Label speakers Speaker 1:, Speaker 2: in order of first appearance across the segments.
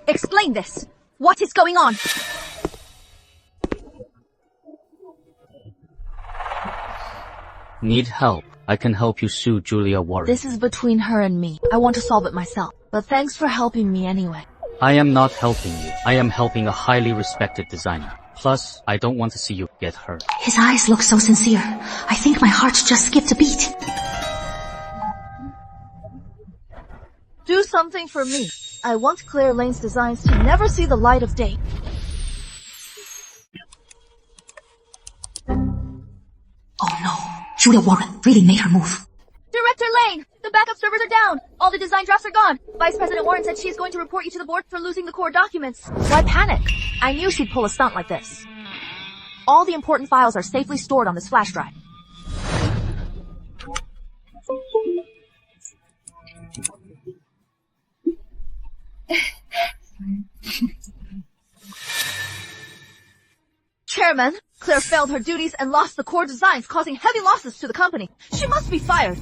Speaker 1: Explain this. What is going on?
Speaker 2: Need help? I can help you sue Julia Warren.
Speaker 1: This is between her and me. I want to solve it myself. But thanks for helping me anyway.
Speaker 2: I am not helping you. I am helping a highly respected designer. Plus, I don't want to see you get hurt.
Speaker 3: His eyes look so sincere. I think my heart just skipped a beat.
Speaker 1: Do something for me. I want Claire Lane's designs to never see the light of day.
Speaker 3: Oh no, Julia Warren really made her move.
Speaker 1: Director Lane, the backup servers are down. All the design drafts are gone. Vice President Warren said she is going to report you to the board for losing the core documents. Why panic? I knew she'd pull a stunt like this. All the important files are safely stored on this flash drive. Chairman, Claire failed her duties and lost the core designs, causing heavy losses to the company. She must be fired.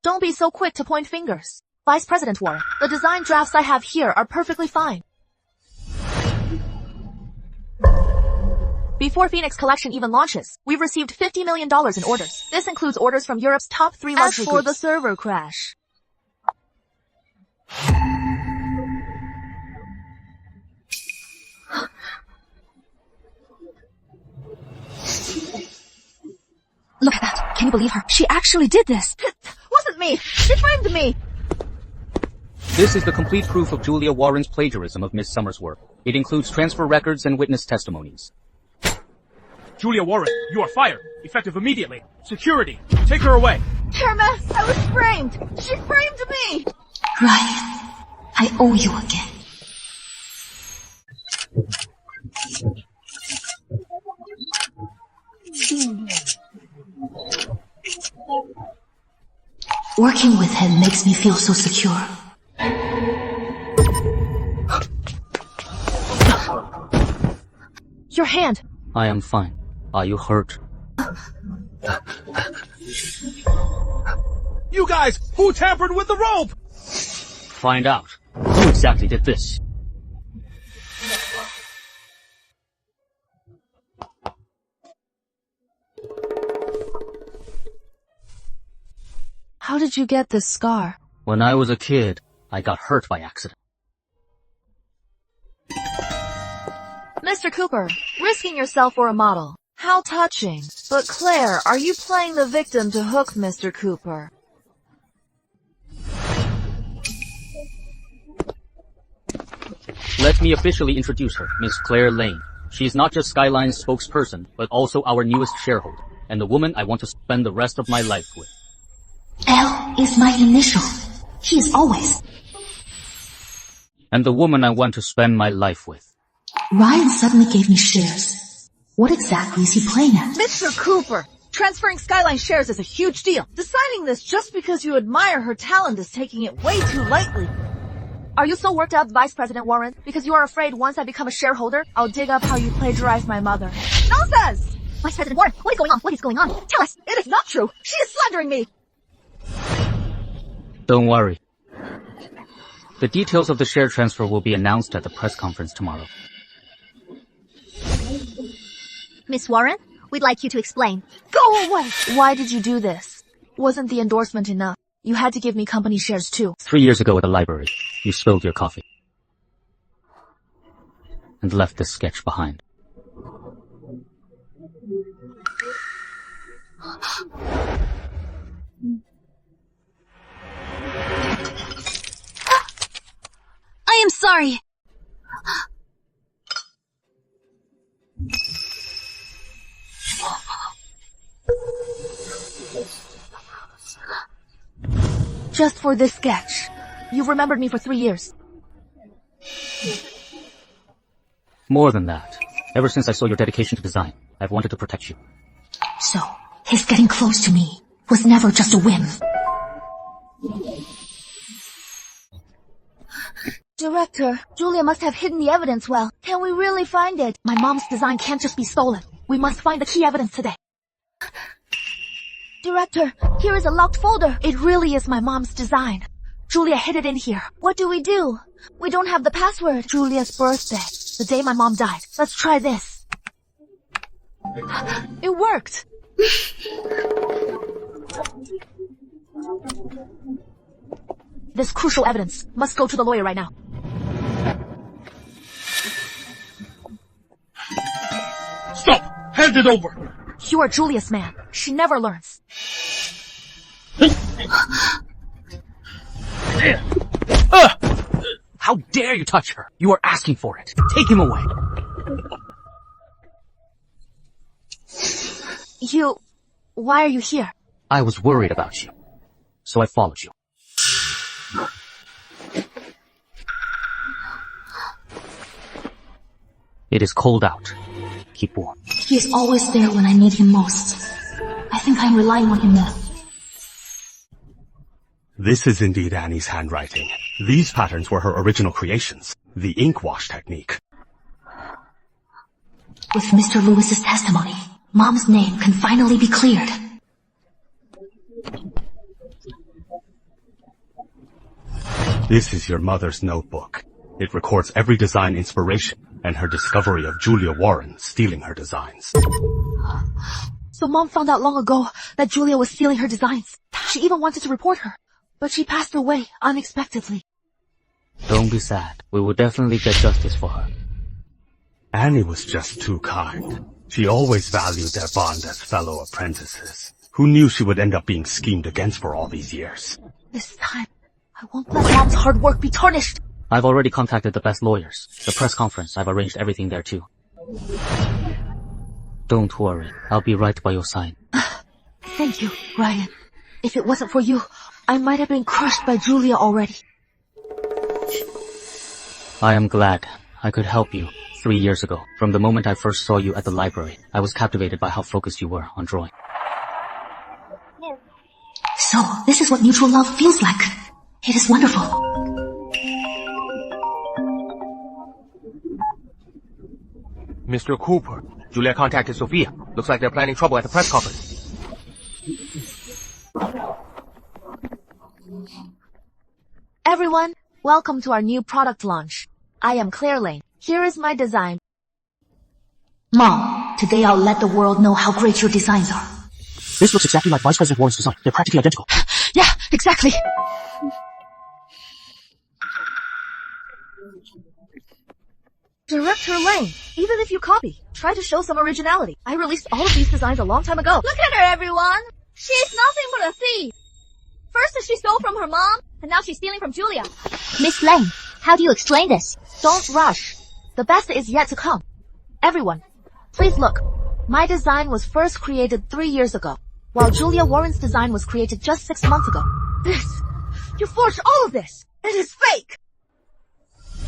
Speaker 1: Don't be so quick to point fingers. Vice President Warren, the design drafts I have here are perfectly fine. Before Phoenix Collection even launches, we've received $50 million in orders. This includes orders from Europe's top 3 luxury groups. As for the server crash,
Speaker 3: Look at that. Can you believe her?
Speaker 1: she actually did this. It wasn't me. She framed me.
Speaker 2: This is the complete proof of Julia Warren's plagiarism of Miss Summers' work. It includes transfer records and witness testimonies.
Speaker 4: Julia Warren, you are fired. Effective immediately. Security, take her away.
Speaker 1: Chairman, I was framed. She framed me.
Speaker 3: Ryan, I owe you again. Working with him makes me feel so secure.
Speaker 1: Your hand.
Speaker 2: I am fine. Are you hurt?
Speaker 4: You guys, who tampered with the rope?
Speaker 2: Find out. Who exactly did this?
Speaker 1: How did you get this scar?
Speaker 2: When I was a kid, I got hurt by accident.
Speaker 1: Mr. Cooper, risking yourself for a model. How touching. But Claire, are you playing the victim to hook Mr. Cooper?
Speaker 2: Let me officially introduce her, Miss Claire Lane. She is not just Skyline's spokesperson, but also our newest shareholder, and the woman I want to spend the rest of my life with.
Speaker 3: L is my initial. He is always.
Speaker 2: And the woman I want to spend my life with.
Speaker 3: Ryan suddenly gave me shares. What exactly is he playing at?
Speaker 1: Mr. Cooper, transferring Skyline shares is a huge deal. Deciding this just because you admire her talent is taking it way too lightly. Are you so worked up, Vice President Warren? Because you are afraid once I become a shareholder, I'll dig up how you plagiarized my mother. Nonsense!
Speaker 3: Vice President Warren, what is going on? What is going on? Tell us!
Speaker 1: It is not true! She is slandering me!
Speaker 2: Don't worry. The details of the share transfer will be announced at the press conference tomorrow.
Speaker 5: Miss Warren, we'd like you to explain.
Speaker 1: Go away! Why did you do this? Wasn't the endorsement enough? You had to give me company shares too.
Speaker 2: 3 years ago at the library, you spilled your coffee. And left this sketch behind.
Speaker 5: I am sorry.
Speaker 1: Just for this sketch. You've remembered me for 3 years.
Speaker 2: More than that. Ever since I saw your dedication to design, I've wanted to protect you.
Speaker 3: So, his getting close to me was never just a whim.
Speaker 1: Director, Julia must have hidden the evidence well. Can we really find it?
Speaker 3: My mom's design can't just be stolen. We must find the key evidence today.
Speaker 1: Director, here is a locked folder. It really is my mom's design. Julia hid it in here.
Speaker 5: What do we do? We don't have the password.
Speaker 1: Julia's birthday. The day my mom died. Let's try this. It worked. This crucial evidence must go to the lawyer right now.
Speaker 4: Stop! Hand it over!
Speaker 1: You are Julia's man. She never learns.
Speaker 2: How dare you touch her? You are asking for it. Take him away.
Speaker 1: Why are you here?
Speaker 2: I was worried about you, so I followed you. It is cold out. Keep warm.
Speaker 3: He is always there when I need him most. I think I'm relying on him now.
Speaker 6: This is indeed Annie's handwriting. These patterns were her original creations, the ink wash technique.
Speaker 3: With Mr. Lewis's testimony, Mom's name can finally be cleared.
Speaker 6: This is your mother's notebook. It records every design inspiration and her discovery of Julia Warren stealing her designs.
Speaker 1: So Mom found out long ago that Julia was stealing her designs. She even wanted to report her, but she passed away unexpectedly.
Speaker 2: Don't be sad. We will definitely get justice for her.
Speaker 6: Annie was just too kind. She always valued their bond as fellow apprentices. Who knew she would end up being schemed against for all these years?
Speaker 1: This time, I won't let Mom's hard work be tarnished.
Speaker 2: I've already contacted the best lawyers. The press conference, I've arranged everything there too. Don't worry. I'll be right by your side.
Speaker 1: Thank you, Ryan. If it wasn't for you, I might have been crushed by Julia already.
Speaker 2: I am glad I could help you 3 years ago. From the moment I first saw you at the library, I was captivated by how focused you were on drawing.
Speaker 3: So, this is what mutual love feels like. It is wonderful.
Speaker 7: Mr. Cooper, Julia contacted Sophia. Looks like they're planning trouble at the press conference.
Speaker 1: Everyone, welcome to our new product launch. I am Claire Lane. Here is my design.
Speaker 3: Mom, today I'll let the world know how great your designs are.
Speaker 2: This looks exactly like Vice President Warren's design. They're practically identical.
Speaker 1: Yeah, exactly. Director Lane, even if you copy, try to show some originality. I released all of these designs a long time ago.
Speaker 5: Look at her, everyone. She's nothing but a thief. First she stole from her mom, and now she's stealing from Julia. Miss Lane, how do you explain this?
Speaker 1: Don't rush. The best is yet to come. Everyone, please look. My design was first created 3 years ago, while Julia Warren's design was created just 6 months ago. You forged all of this! It is fake!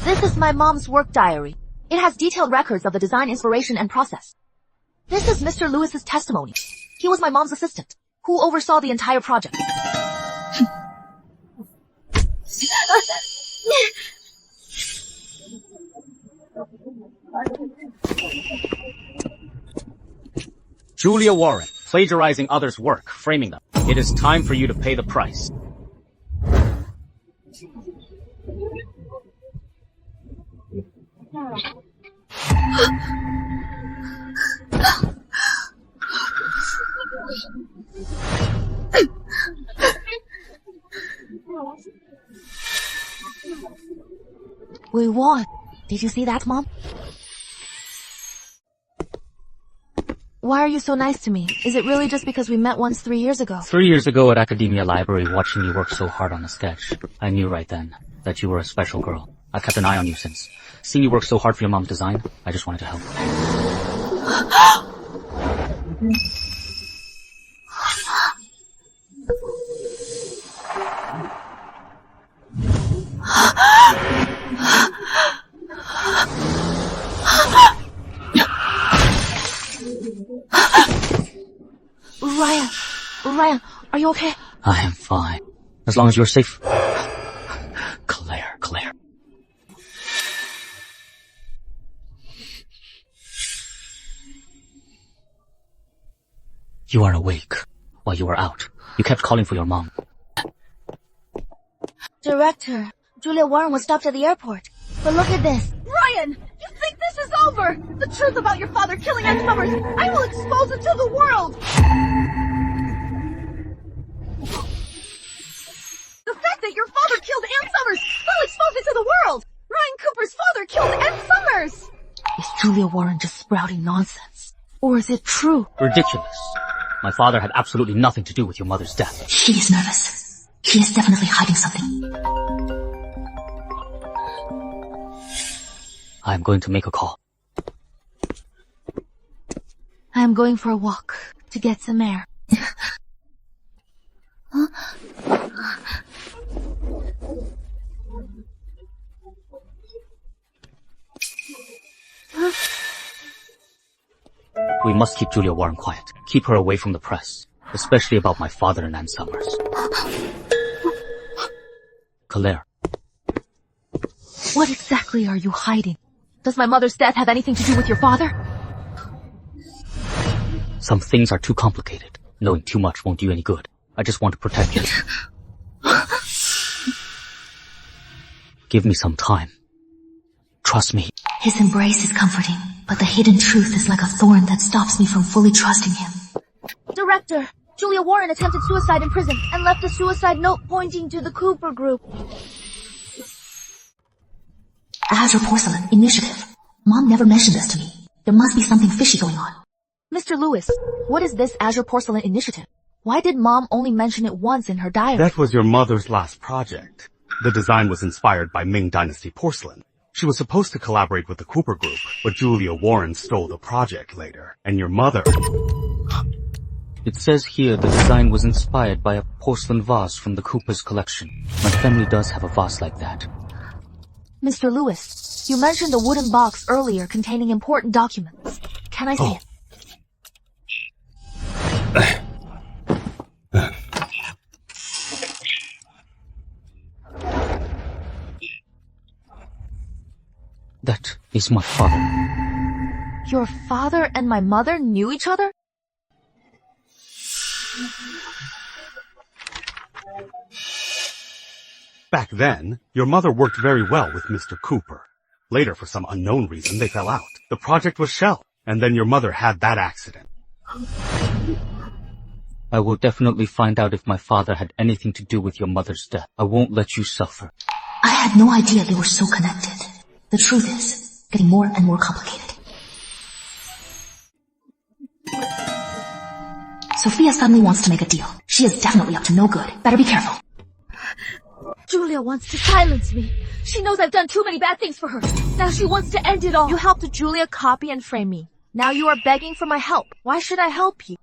Speaker 1: This is my mom's work diary. It has detailed records of the design inspiration and process. This is Mr. Lewis's testimony. He was my mom's assistant, who oversaw the entire project.
Speaker 2: Julia Warren, plagiarizing others' work, framing them. It is time for you to pay the price.
Speaker 1: We won. Did you see that, Mom? Why are you so nice to me? Is it really just because we met once 3 years ago?
Speaker 2: 3 years ago at Academia Library, watching you work so hard on a sketch, I knew right then that you were a special girl. I've kept an eye on you since. Seeing you work so hard for your mom's design, I just wanted to help.
Speaker 1: Ryan, are you okay?
Speaker 2: I am fine. As long as you're safe. Claire. You are awake while you were out. You kept calling for your mom.
Speaker 5: Director, Julia Warren was stopped at the airport. But look at this.
Speaker 1: Ryan, you think this is over? The truth about your father killing Aunt Summers, I will expose it to the world! The fact that your father killed Aunt Summers will expose it to the world! Ryan Cooper's father killed Aunt Summers! Is Julia Warren just sprouting nonsense? Or is it true?
Speaker 2: Ridiculous. My father had absolutely nothing to do with your mother's death.
Speaker 3: She is nervous. She is definitely hiding something.
Speaker 2: I'm going to make a call.
Speaker 1: I am going for a walk to get some air.
Speaker 2: We must keep Julia Warren quiet. Keep her away from the press, especially about my father and Ann Summers. Claire.
Speaker 1: What exactly are you hiding? Does my mother's death have anything to do with your father?
Speaker 2: Some things are too complicated. Knowing too much won't do any good. I just want to protect you. Give me some time. Trust me.
Speaker 3: His embrace is comforting, but the hidden truth is like a thorn that stops me from fully trusting him.
Speaker 5: Director, Julia Warren attempted suicide in prison and left a suicide note pointing to the Cooper Group.
Speaker 3: Azure Porcelain Initiative. Mom never mentioned this to me. There must be something fishy going on.
Speaker 1: Mr. Lewis, what is this Azure Porcelain Initiative? Why did Mom only mention it once in her diary?
Speaker 6: That was your mother's last project. The design was inspired by Ming Dynasty porcelain. She was supposed to collaborate with the Cooper Group, but Julia Warren stole the project later. And your mother...
Speaker 2: It says here the design was inspired by a porcelain vase from the Cooper's collection. My family does have a vase like that.
Speaker 1: Mr. Lewis, you mentioned a wooden box earlier containing important documents. Can I see it?
Speaker 2: That is my father.
Speaker 1: Your father and my mother knew each other?
Speaker 6: Back then, your mother worked very well with Mr. Cooper. Later, for some unknown reason, they fell out. The project was shelved, and then your mother had that accident.
Speaker 2: I will definitely find out if my father had anything to do with your mother's death. I won't let you suffer.
Speaker 3: I had no idea they were so connected. The truth is, getting more and more complicated. Sophia suddenly wants to make a deal. She is definitely up to no good. Better be careful.
Speaker 1: Julia wants to silence me. She knows I've done too many bad things for her. Now she wants to end it all. You helped Julia copy and frame me. Now you are begging for my help. Why should I help you?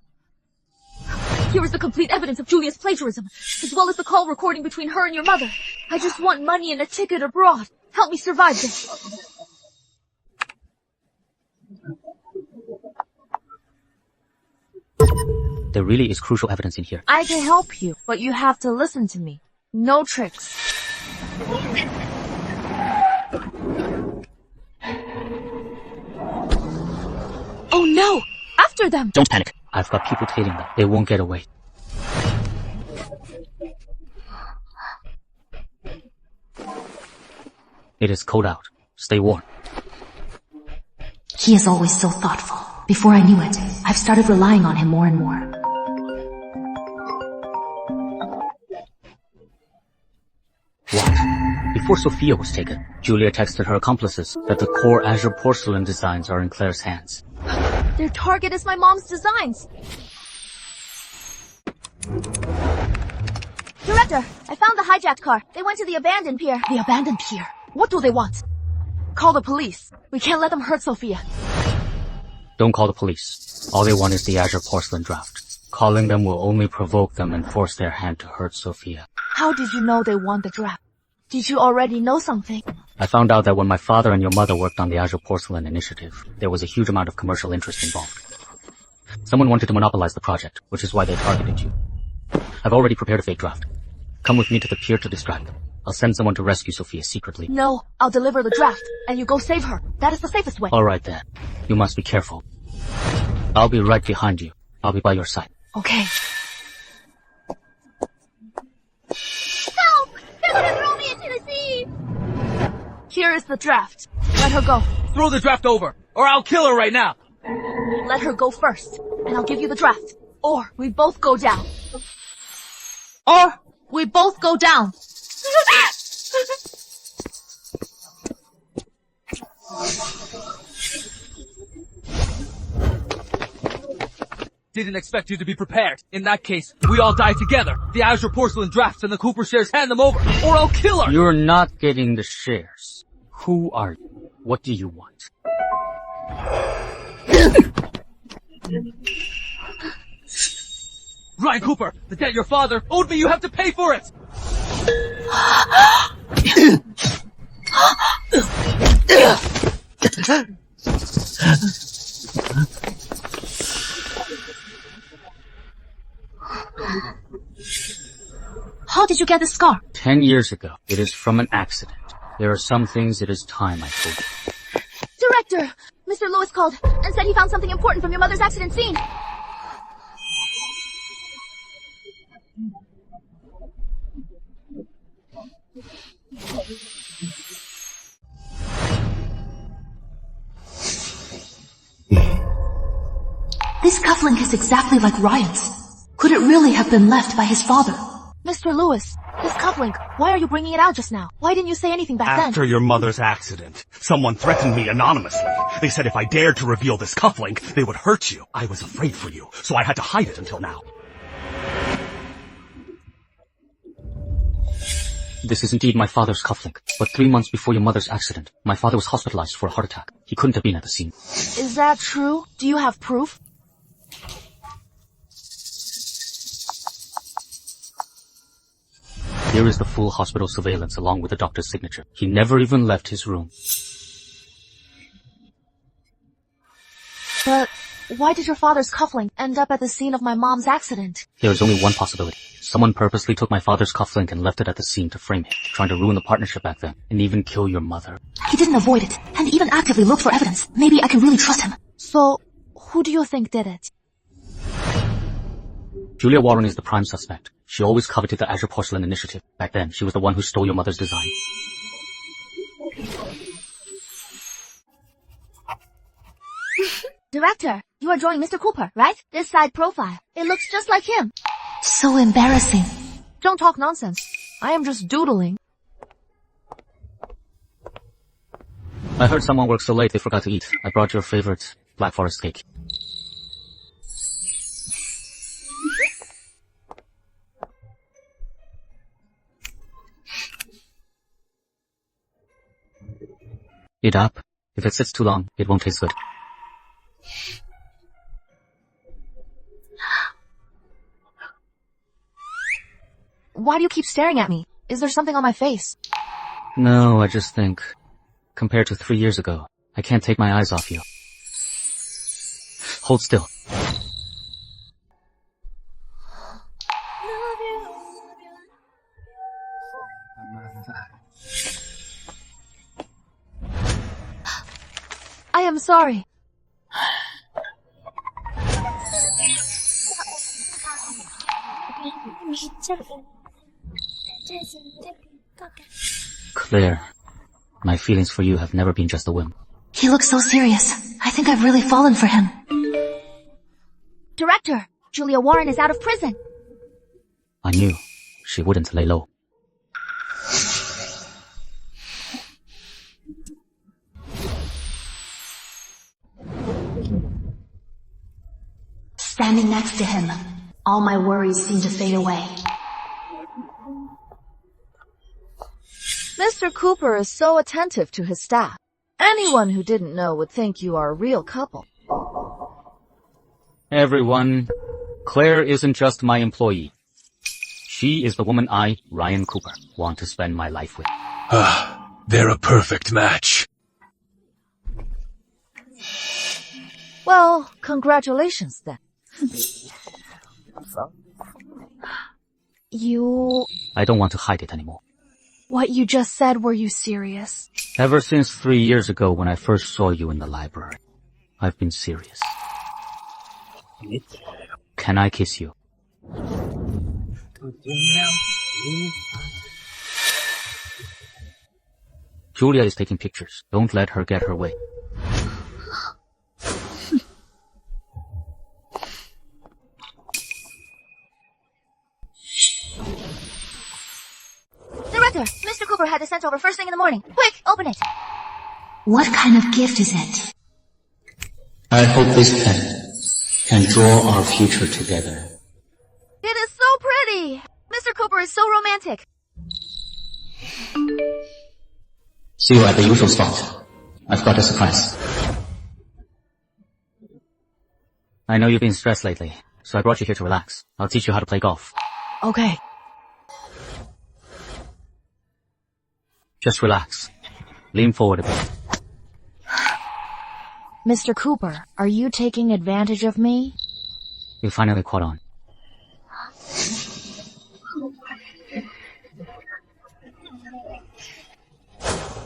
Speaker 1: Here is the complete evidence of Julia's plagiarism, as well as the call recording between her and your mother. I just want money and a ticket abroad. Help me survive this.
Speaker 2: There really is crucial evidence in here.
Speaker 1: I can help you, but you have to listen to me. No tricks. Oh no! After them!
Speaker 2: Don't panic. I've got people tailing them. They won't get away. It is cold out. Stay warm.
Speaker 3: He is always so thoughtful. Before I knew it, I've started relying on him more and more.
Speaker 2: What? Before Sophia was taken, Julia texted her accomplices that the core Azure Porcelain designs are in Claire's hands.
Speaker 1: Their target is my mom's designs.
Speaker 5: Director, I found the hijacked car. They went to the abandoned pier.
Speaker 1: The abandoned pier. What do they want? Call the police. We can't let them hurt Sophia.
Speaker 2: Don't call the police. All they want is the Azure Porcelain draft. Calling them will only provoke them and force their hand to hurt Sophia.
Speaker 1: How did you know they want the draft? Did you already know something?
Speaker 2: I found out that when my father and your mother worked on the Azure Porcelain initiative, there was a huge amount of commercial interest involved. Someone wanted to monopolize the project, which is why they targeted you. I've already prepared a fake draft. Come with me to the pier to distract them. I'll send someone to rescue Sophia secretly.
Speaker 1: No, I'll deliver the draft, and you go save her. That is the safest way.
Speaker 2: Alright then. You must be careful. I'll be right behind you. I'll be by your side.
Speaker 1: Okay.
Speaker 5: Help! They're gonna throw me
Speaker 1: Here is the draft. Let her go.
Speaker 4: Throw the draft over, or I'll kill her right now.
Speaker 1: Let her go first, and I'll give you the draft. Or we both go down. Or we both go down.
Speaker 4: Didn't expect you to be prepared. In that case, we all die together. The Azure Porcelain drafts and the Cooper shares hand them over, or I'll kill her!
Speaker 2: You're not getting the shares. Who are you? What do you want?
Speaker 4: Ryan Cooper, the debt your father owed me, you have to pay for it!
Speaker 3: How did you get the scar?
Speaker 2: 10 years ago. It is from an accident. There are some things it is time I told you.
Speaker 5: Director! Mr. Lewis called and said he found something important from your mother's accident scene.
Speaker 3: This cufflink is exactly like Ryan's. Could it really have been left by his father?
Speaker 1: Mr. Lewis, this cufflink, why are you bringing it out just now? Why didn't you say anything back then?
Speaker 6: After your mother's accident, someone threatened me anonymously. They said if I dared to reveal this cufflink, they would hurt you. I was afraid for you, so I had to hide it until now.
Speaker 2: This is indeed my father's cufflink, but 3 months before your mother's accident, my father was hospitalized for a heart attack. He couldn't have been at the scene.
Speaker 1: Is that true? Do you have proof?
Speaker 2: Here is the full hospital surveillance along with the doctor's signature. He never even left his room.
Speaker 1: But why did your father's cufflink end up at the scene of my mom's accident?
Speaker 2: There is only one possibility. Someone purposely took my father's cufflink and left it at the scene to frame him, trying to ruin the partnership back then, and even kill your mother.
Speaker 3: He didn't avoid it, and even actively looked for evidence. Maybe I can really trust him.
Speaker 1: So, who do you think did it?
Speaker 2: Julia Warren is the prime suspect. She always coveted the Azure Porcelain initiative. Back then, she was the one who stole your mother's design.
Speaker 5: Director, you are drawing Mr. Cooper, right? This side profile. It looks just like him.
Speaker 3: So embarrassing.
Speaker 1: Don't talk nonsense. I am just doodling.
Speaker 2: I heard someone worked so late they forgot to eat. I brought your favorite Black Forest cake. Eat up. If it sits too long, it won't taste good.
Speaker 1: Why do you keep staring at me? Is there something on my face?
Speaker 2: No, I just think, compared to 3 years ago, I can't take my eyes off you. Hold still.
Speaker 1: I am sorry.
Speaker 2: Claire, my feelings for you have never been just a whim.
Speaker 3: He looks so serious. I think I've really fallen for him.
Speaker 5: Director, Julia Warren is out of prison.
Speaker 2: I knew she wouldn't lay low.
Speaker 3: Standing next to him, all my worries seem to fade away.
Speaker 1: Mr. Cooper is so attentive to his staff. Anyone who didn't know would think you are a real couple.
Speaker 2: Everyone, Claire isn't just my employee. She is the woman I, Ryan Cooper, want to spend my life with.
Speaker 4: They're a perfect match.
Speaker 1: Well, congratulations then.
Speaker 2: I don't want to hide it anymore.
Speaker 1: What you just said, were you serious?
Speaker 2: Ever since 3 years ago when I first saw you in the library, I've been serious. Can I kiss you? Julia is taking pictures. Don't let her get her way.
Speaker 5: Director, Mr. Cooper had this sent over first thing in the morning. Quick, open it.
Speaker 3: What kind of gift is it?
Speaker 2: I hope this pen can draw our future together.
Speaker 5: It is so pretty. Mr. Cooper is so romantic.
Speaker 2: See you at the usual spot. I've got a surprise. I know you've been stressed lately, so I brought you here to relax. I'll teach you how to play golf.
Speaker 1: Okay.
Speaker 2: Just relax. Lean forward a bit.
Speaker 1: Mr. Cooper, are you taking advantage of me?
Speaker 2: You finally caught on.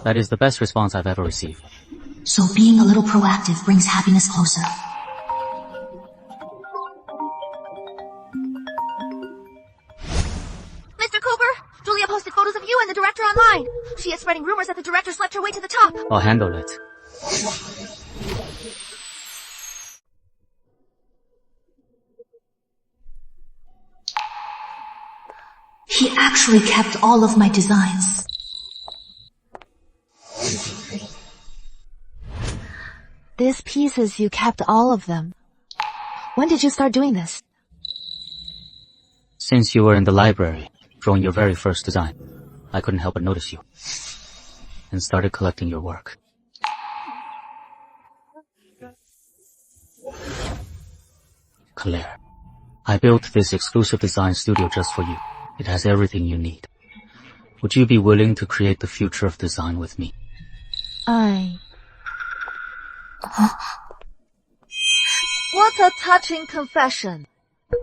Speaker 2: That is the best response I've ever received.
Speaker 3: So being a little proactive brings happiness closer.
Speaker 5: Mr. Cooper, Julia posted photos of you and the director online. She is spreading rumors that the director slept her way to the top.
Speaker 2: I'll handle it.
Speaker 3: He actually kept all of my designs.
Speaker 1: This pieces, you kept all of them. When did you start doing this?
Speaker 2: Since you were in the library, drawing your very first design, I couldn't help but notice you. And started collecting your work. Claire, I built this exclusive design studio just for you. It has everything you need. Would you be willing to create the future of design with me?
Speaker 1: What a touching confession.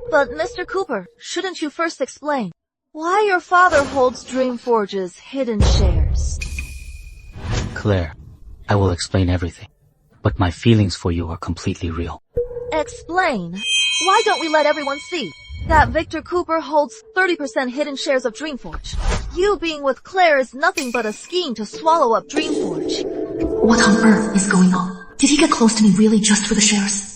Speaker 1: But Mr. Cooper, shouldn't you first explain why your father holds Dreamforge's hidden shares?
Speaker 2: Claire, I will explain everything. But my feelings for you are completely real.
Speaker 1: Explain? Why don't we let everyone see that Victor Cooper holds 30% hidden shares of Dreamforge? You being with Claire is nothing but a scheme to swallow up Dreamforge.
Speaker 3: What on earth is going on? Did he get close to me really just for the shares?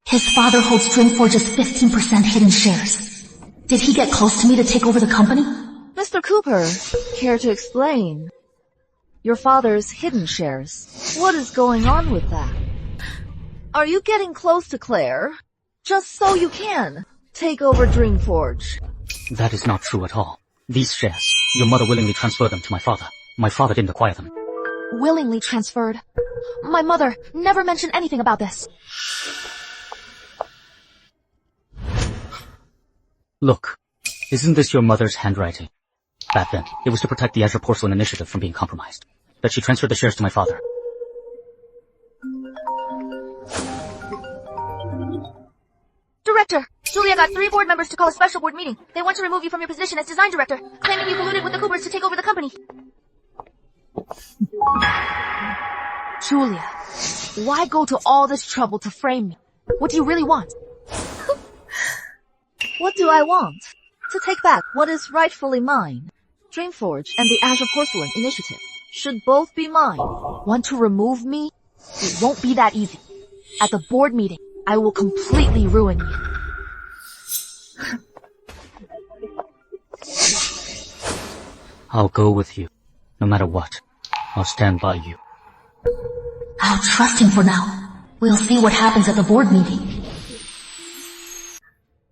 Speaker 3: His father holds Dreamforge's 15% hidden shares. Did he get close to me to take over the company?
Speaker 1: Mr. Cooper, care to explain your father's hidden shares? What is going on with that? Are you getting close to Claire just so you can take over Dreamforge?
Speaker 2: That is not true at all. These shares, your mother willingly transferred them to my father. My father didn't acquire them.
Speaker 1: Willingly transferred? My mother never mentioned anything about this.
Speaker 2: Look, isn't this your mother's handwriting? Back then, it was to protect the Azure Porcelain Initiative from being compromised. That she transferred the shares to my father.
Speaker 5: Director, Julia got 3 board members to call a special board meeting. They want to remove you from your position as design director, claiming you colluded with the Coopers to take over the company.
Speaker 1: Julia, why go to all this trouble to frame me? What do you really want? What do I want? To take back what is rightfully mine. Dreamforge and the Azure Porcelain Initiative should both be mine. Want to remove me? It won't be that easy. At the board meeting, I will completely ruin you.
Speaker 2: I'll go with you. No matter what. I'll stand by you.
Speaker 3: I'll trust him for now. We'll see what happens at the board meeting.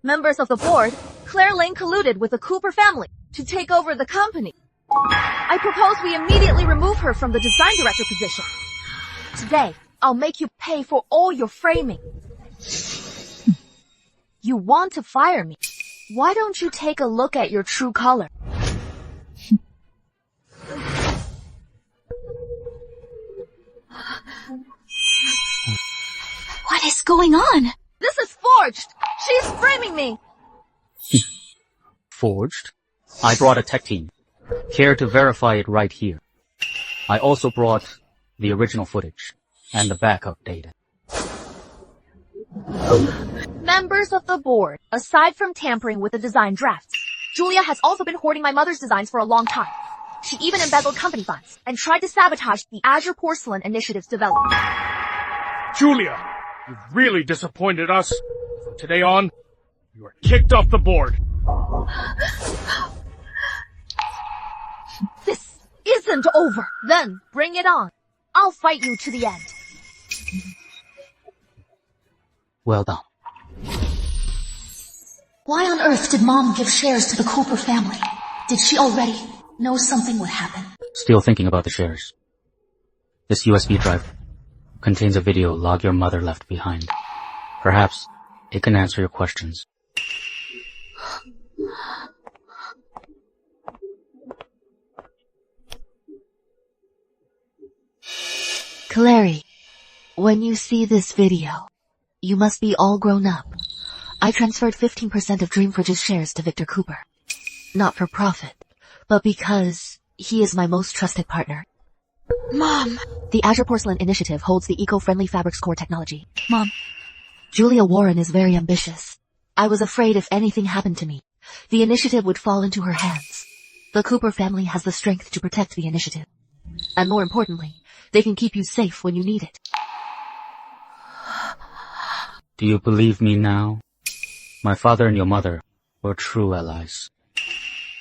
Speaker 1: Members of the board, Claire Lane colluded with the Cooper family to take over the company. I propose we immediately remove her from the design director position. Today, I'll make you pay for all your framing. You want to fire me? Why don't you take a look at your true color?
Speaker 5: What is going on?
Speaker 1: This is forged! She is framing me!
Speaker 2: Forged? I brought a tech team. Care to verify it right here. I also brought the original footage and the backup data.
Speaker 1: Members of the board, aside from tampering with the design drafts, Julia has also been hoarding my mother's designs for a long time. She even embezzled company funds and tried to sabotage the Azure Porcelain Initiative's development.
Speaker 8: Julia, you've really disappointed us. From today on, you are kicked off the board.
Speaker 1: This isn't over. Then bring it on. I'll fight you to the end.
Speaker 2: Well done.
Speaker 3: Why on earth did Mom give shares to the Cooper family? Did she already know something would happen?
Speaker 2: Still thinking about the shares. This USB drive contains a video log your mother left behind. Perhaps it can answer your questions.
Speaker 1: Clary, when you see this video, you must be all grown up. I transferred 15% of Dreamfridge's shares to Victor Cooper. Not for profit, but because he is my most trusted partner.
Speaker 3: Mom!
Speaker 1: The Azure Porcelain Initiative holds the eco-friendly fabrics core technology.
Speaker 3: Mom.
Speaker 1: Julia Warren is very ambitious. I was afraid if anything happened to me, the initiative would fall into her hands. The Cooper family has the strength to protect the initiative. And more importantly, they can keep you safe when you need it.
Speaker 2: Do you believe me now? My father and your mother were true allies.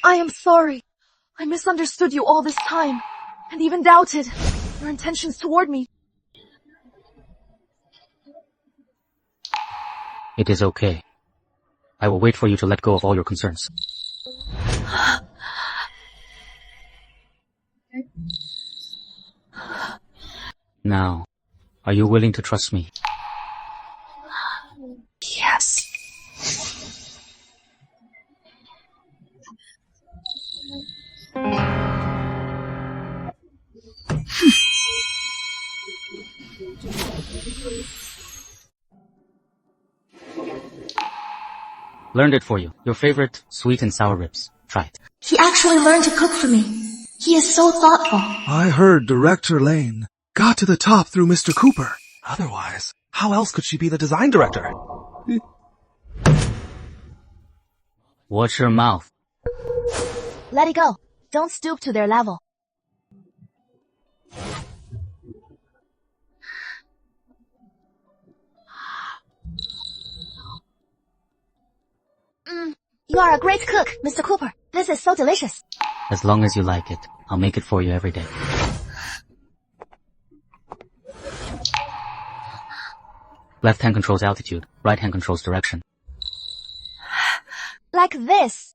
Speaker 1: I am sorry. I misunderstood you all this time, and even doubted your intentions toward me.
Speaker 2: It is okay. I will wait for you to let go of all your concerns. Now, are you willing to trust me?
Speaker 3: Yes.
Speaker 2: Learned it for you. Your favorite sweet and sour ribs. Try it.
Speaker 3: He actually learned to cook for me. He is so thoughtful.
Speaker 9: I heard Director Lane got to the top through Mr. Cooper. Otherwise, how else could she be the design director?
Speaker 2: Watch your mouth.
Speaker 1: Let it go. Don't stoop to their level. You are a great cook, Mr. Cooper. This is so delicious.
Speaker 2: As long as you like it, I'll make it for you every day. Left hand controls altitude, right hand controls direction.
Speaker 1: Like this.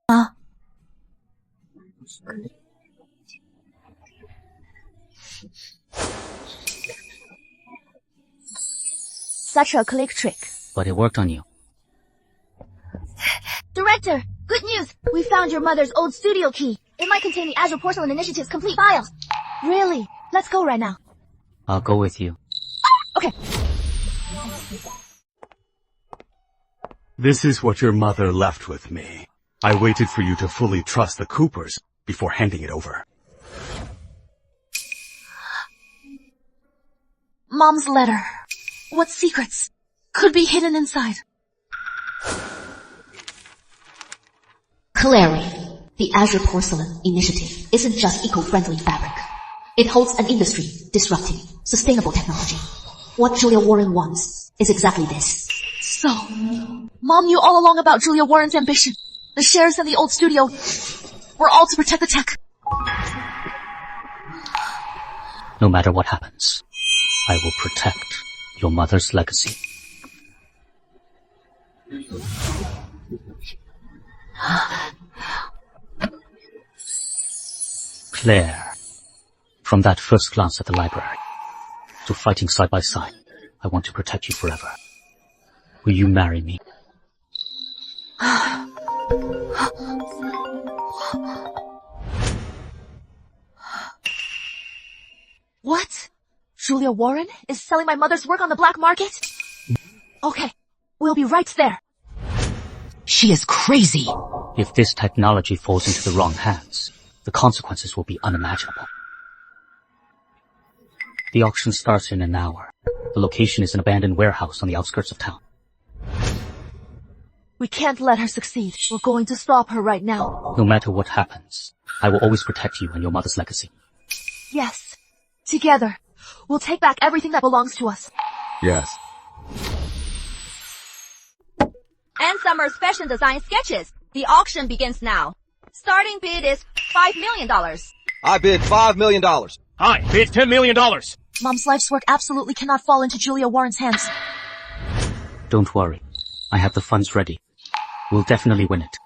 Speaker 1: Such a click trick.
Speaker 2: But it worked on you.
Speaker 5: Director, good news! We found your mother's old studio key. It might contain the Azure Porcelain Initiative's complete files.
Speaker 1: Really? Let's go right now.
Speaker 2: I'll go with you.
Speaker 1: Okay.
Speaker 6: This is what your mother left with me. I waited for you to fully trust the Coopers before handing it over.
Speaker 3: Mom's letter. What secrets could be hidden inside? Clary, the Azure Porcelain Initiative isn't just eco-friendly fabric. It holds an industry disrupting sustainable technology. What Julia Warren wants is exactly this. So, Mom knew all along about Julia Warren's ambition. The shares in the old studio were all to protect the tech.
Speaker 2: No matter what happens, I will protect your mother's legacy. Claire, from that first glance at the library to fighting side by side, I want to protect you forever. Will you marry me?
Speaker 1: What? Julia Warren is selling my mother's work on the black market? Okay, we'll be right there.
Speaker 3: She is crazy.
Speaker 2: If this technology falls into the wrong hands, the consequences will be unimaginable. The auction starts in an hour. The location is an abandoned warehouse on the outskirts of town.
Speaker 1: We can't let her succeed. We're going to stop her right now.
Speaker 2: No matter what happens, I will always protect you and your mother's legacy.
Speaker 1: Yes. Together, we'll take back everything that belongs to us.
Speaker 9: Yes.
Speaker 5: And Summer's fashion design sketches. The auction begins now. Starting bid is $5 million.
Speaker 10: I bid $5 million.
Speaker 8: I bid $10 million.
Speaker 1: Mom's life's work absolutely cannot fall into Julia Warren's hands.
Speaker 2: Don't worry. I have the funds ready. We'll definitely win it.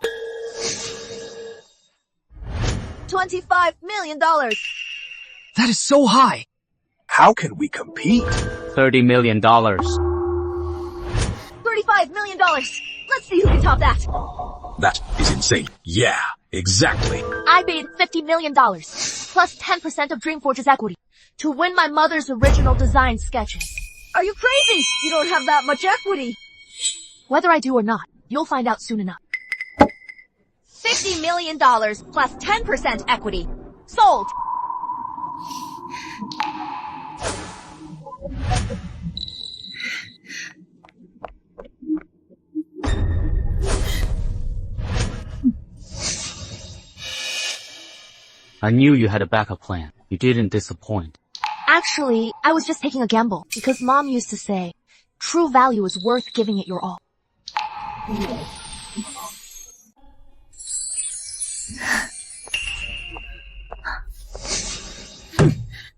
Speaker 1: $25 million.
Speaker 9: That is so high. How can we compete?
Speaker 2: $30 million.
Speaker 1: $35 million. Let's see who can top that.
Speaker 9: That is insane. Yeah, exactly.
Speaker 1: I bid $50 million, plus 10% of Dreamforge's equity, to win my mother's original design sketches. Are you crazy? You don't have that much equity. Whether I do or not, you'll find out soon enough.
Speaker 5: $50 million plus 10% equity. Sold.
Speaker 2: I knew you had a backup plan. You didn't disappoint.
Speaker 1: Actually, I was just taking a gamble, because Mom used to say, true value is worth giving it your all.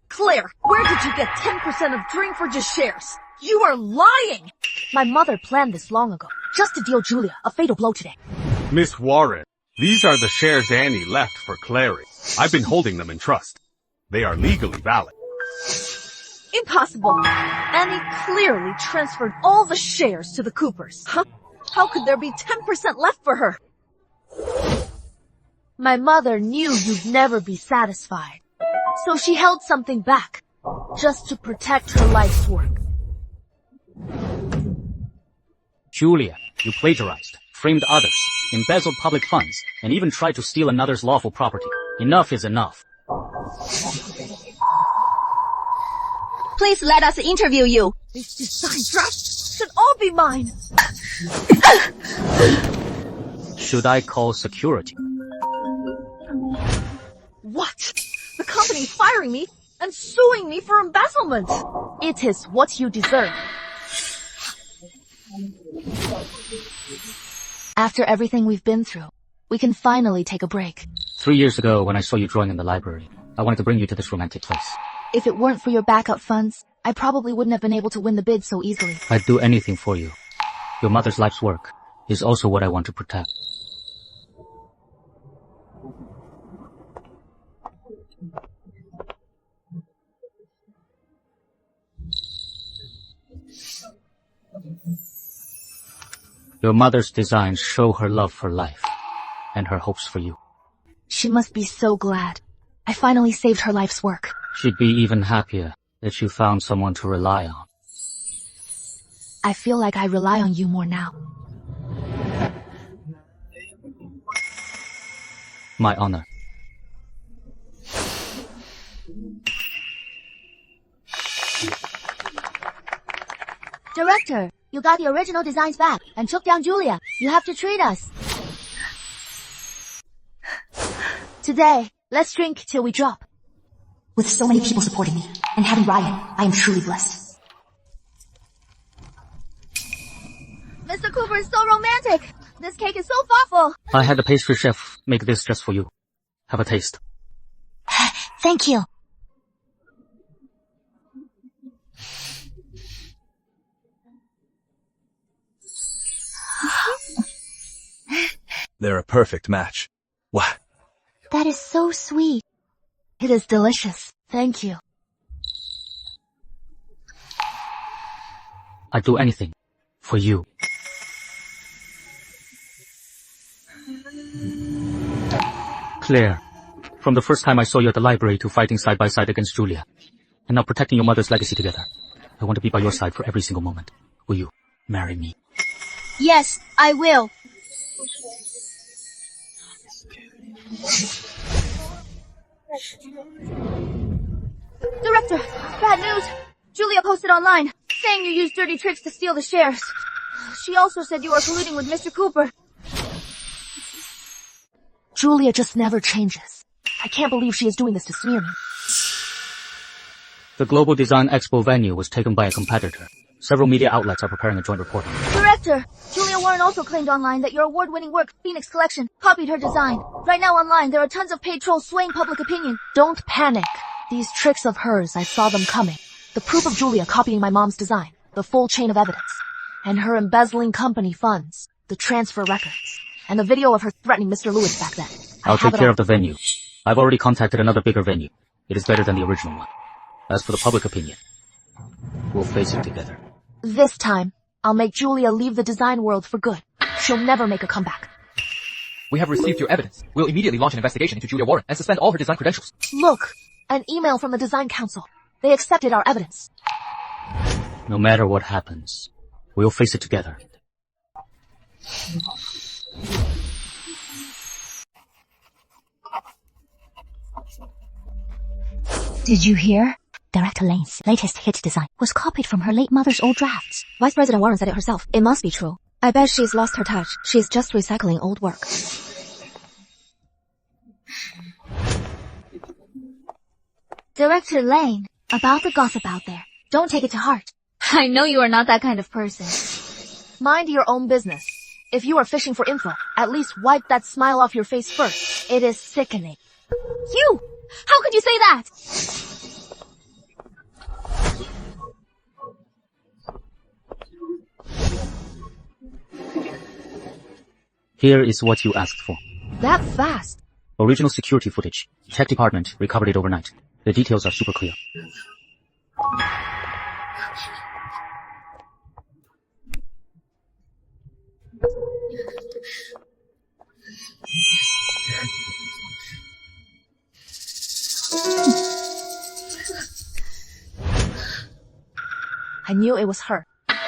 Speaker 1: Claire, where did you get 10% of Dreamforge's shares? You are lying! My mother planned this long ago, just to deal Julia a fatal blow today.
Speaker 6: Miss Warren, these are the shares Annie left for Clary. I've been holding them in trust. They are legally valid.
Speaker 1: Impossible. Annie clearly transferred all the shares to the Coopers. Huh? How could there be 10% left for her? My mother knew you'd never be satisfied, so she held something back, just to protect her life's work.
Speaker 2: Julia, you plagiarized, framed others, embezzled public funds, and even tried to steal another's lawful property. Enough is enough.
Speaker 5: Please let us interview you.
Speaker 1: These design drafts should all be mine.
Speaker 2: Should I call security?
Speaker 1: What? The company's firing me and suing me for embezzlement. It is what you deserve. After everything we've been through, we can finally take a break.
Speaker 2: 3 years ago, when I saw you drawing in the library, I wanted to bring you to this romantic place.
Speaker 1: If it weren't for your backup funds, I probably wouldn't have been able to win the bid so easily.
Speaker 2: I'd do anything for you. Your mother's life's work is also what I want to protect. Your mother's designs show her love for life and her hopes for you.
Speaker 1: She must be so glad. I finally saved her life's work.
Speaker 2: She'd be even happier that you found someone to rely on.
Speaker 1: I feel like I rely on you more now.
Speaker 2: My honor.
Speaker 5: Director, you got the original designs back and took down Julia. You have to treat us.
Speaker 1: Today, let's drink till we drop.
Speaker 3: With so many people supporting me, and having Ryan, I am truly blessed.
Speaker 5: Mr. Cooper is so romantic. This cake is so thoughtful.
Speaker 2: I had the pastry chef make this just for you. Have a taste.
Speaker 3: Thank you.
Speaker 9: They're a perfect match. What?
Speaker 5: That is so sweet.
Speaker 1: It is delicious. Thank you.
Speaker 2: I'd do anything for you. Claire, from the first time I saw you at the library to fighting side by side against Julia, and now protecting your mother's legacy together, I want to be by your side for every single moment. Will you marry me?
Speaker 5: Yes, I will. Director, bad news. Julia posted online, saying you used dirty tricks to steal the shares. She also said you are colluding with Mr. Cooper.
Speaker 1: Julia just never changes. I can't believe she is doing this to smear me.
Speaker 2: The Global Design Expo venue was taken by a competitor. Several media outlets are preparing a joint report on it.
Speaker 5: Director, Julia Warren also claimed online that your award-winning work, Phoenix Collection, copied her design. Right now online, there are tons of paid trolls swaying public opinion.
Speaker 1: Don't panic. These tricks of hers, I saw them coming. The proof of Julia copying my mom's design, the full chain of evidence, and her embezzling company funds, the transfer records, and the video of her threatening Mr. Lewis back then.
Speaker 2: I'll take care of the venue. I've already contacted another bigger venue. It is better than the original one. As for the public opinion, we'll face it together.
Speaker 1: This time, I'll make Julia leave the design world for good. She'll never make a comeback.
Speaker 4: We have received your evidence. We'll immediately launch an investigation into Julia Warren and suspend all her design credentials.
Speaker 1: Look, an email from the design council. They accepted our evidence.
Speaker 2: No matter what happens, we'll face it together.
Speaker 3: Did you hear? Director Lane's latest hit design was copied from her late mother's old drafts.
Speaker 1: Vice President Warren said it herself. It must be true. I bet she's lost her touch. She's just recycling old work.
Speaker 5: Director Lane, about the gossip out there. Don't take it to heart. I know you are not that kind of person.
Speaker 1: Mind your own business. If you are fishing for info, at least wipe that smile off your face first. It is sickening.
Speaker 5: You! How could you say that?
Speaker 2: Here is what you asked for.
Speaker 1: That fast?
Speaker 2: Original security footage. Tech department recovered it overnight. The details are super clear.
Speaker 1: I knew it was her.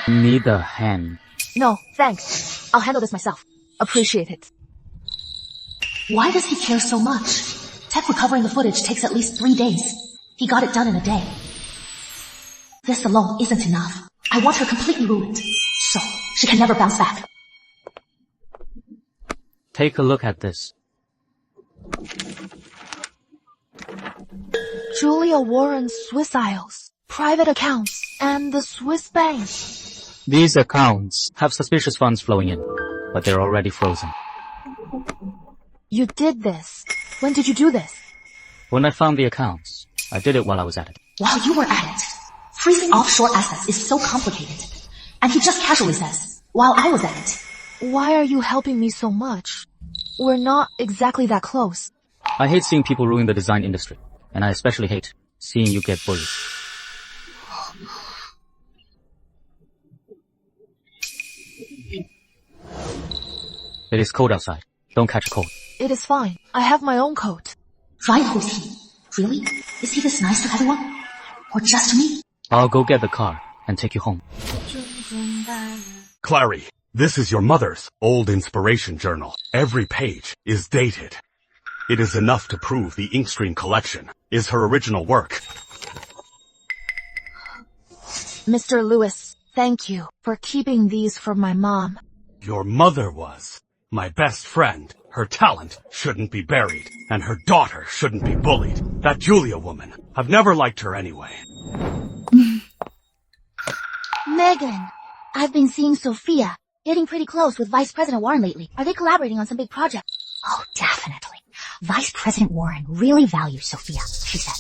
Speaker 2: Need a hand.
Speaker 1: No, thanks. I'll handle this myself. Appreciate it.
Speaker 3: Why does he care so much? Tech recovering the footage takes at least 3 days. He got it done in a day. This alone isn't enough. I want her completely ruined, so she can never bounce back.
Speaker 2: Take a look at this.
Speaker 1: Julia Warren's Swiss Isles, private accounts, and the Swiss bank.
Speaker 2: These accounts have suspicious funds flowing in, but they're already frozen.
Speaker 1: You did this. When did you do this?
Speaker 2: When I found the accounts, I did it while I was at it.
Speaker 3: While you were at it, freezing offshore assets is so complicated. And he just casually says, while I was at it.
Speaker 1: Why are you helping me so much? We're not exactly that close.
Speaker 2: I hate seeing people ruin the design industry, and I especially hate seeing you get bullied. It is cold outside. Don't catch a cold.
Speaker 1: It is fine. I have my own coat.
Speaker 3: Ryan, who's he? Really? Is he this nice to everyone? Or just to me?
Speaker 2: I'll go get the car and take you home.
Speaker 6: Clary, this is your mother's old inspiration journal. Every page is dated. It is enough to prove the Inkstream collection is her original work.
Speaker 1: Mr. Lewis, thank you for keeping these from my mom.
Speaker 6: Your mother was my best friend. Her talent shouldn't be buried, and her daughter shouldn't be bullied. That Julia woman, I've never liked her anyway.
Speaker 5: Megan, I've been seeing Sophia getting pretty close with Vice President Warren lately. Are they collaborating on some big project?
Speaker 3: Oh, definitely. Vice President Warren really values Sophia, she said.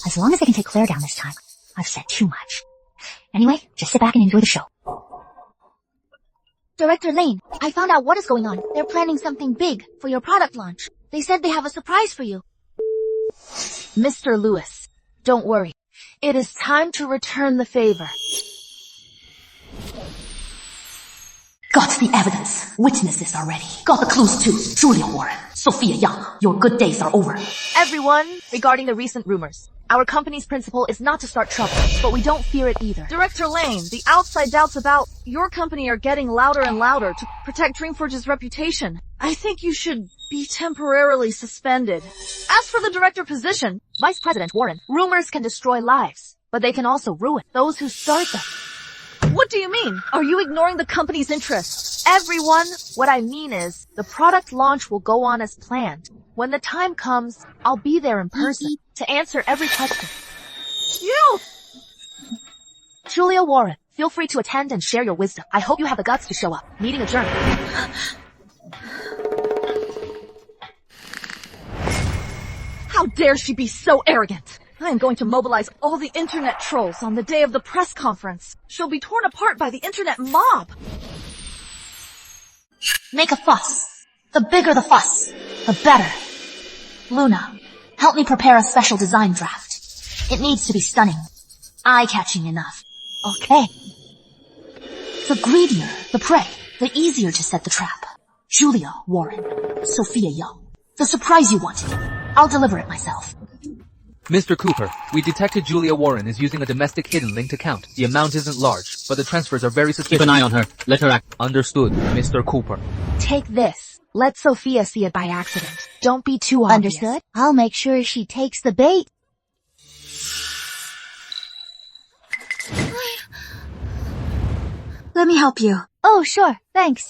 Speaker 3: As long as they can take Claire down this time, I've said too much. Anyway, just sit back and enjoy the show.
Speaker 5: Director Lane, I found out what is going on. They're planning something big for your product launch. They said they have a surprise for you.
Speaker 1: Mr. Lewis, don't worry. It is time to return the favor.
Speaker 3: Got the evidence. Witnesses are ready. Got the clues too. Julia Warren, Sophia Young, your good days are over.
Speaker 1: Everyone, regarding the recent rumors, our company's principle is not to start trouble, but we don't fear it either. Director Lane, the outside doubts about your company are getting louder and louder to protect Dreamforge's reputation. I think you should be temporarily suspended. As for the director position, Vice President Warren, rumors can destroy lives, but they can also ruin those who start them. What do you mean? Are you ignoring the company's interests? everyone. What I mean is, the product launch will go on as planned. When the time comes, I'll be there in person to answer every question. You! Julia Warren, feel free to attend and share your wisdom. I hope you have the guts to show up. Meeting adjourned. How dare she be so arrogant? I am going to mobilize all the internet trolls on the day of the press conference. She'll be torn apart by the internet mob.
Speaker 3: Make a fuss. The bigger the fuss, the better. Luna, help me prepare a special design draft. It needs to be stunning. Eye-catching enough. Okay. The greedier the prey, the easier to set the trap. Julia Warren, Sophia Young. The surprise you wanted. I'll deliver it myself.
Speaker 4: Mr. Cooper, we detected Julia Warren is using a domestic hidden linked account. The amount isn't large, but the transfers are very suspicious.
Speaker 2: Keep an eye on her. Let her act.
Speaker 4: Understood, Mr. Cooper.
Speaker 1: Take this. Let Sophia see it by accident. Don't be too obvious.
Speaker 5: Understood? I'll make sure she takes the bait.
Speaker 3: Let me help you.
Speaker 5: Oh, sure. Thanks.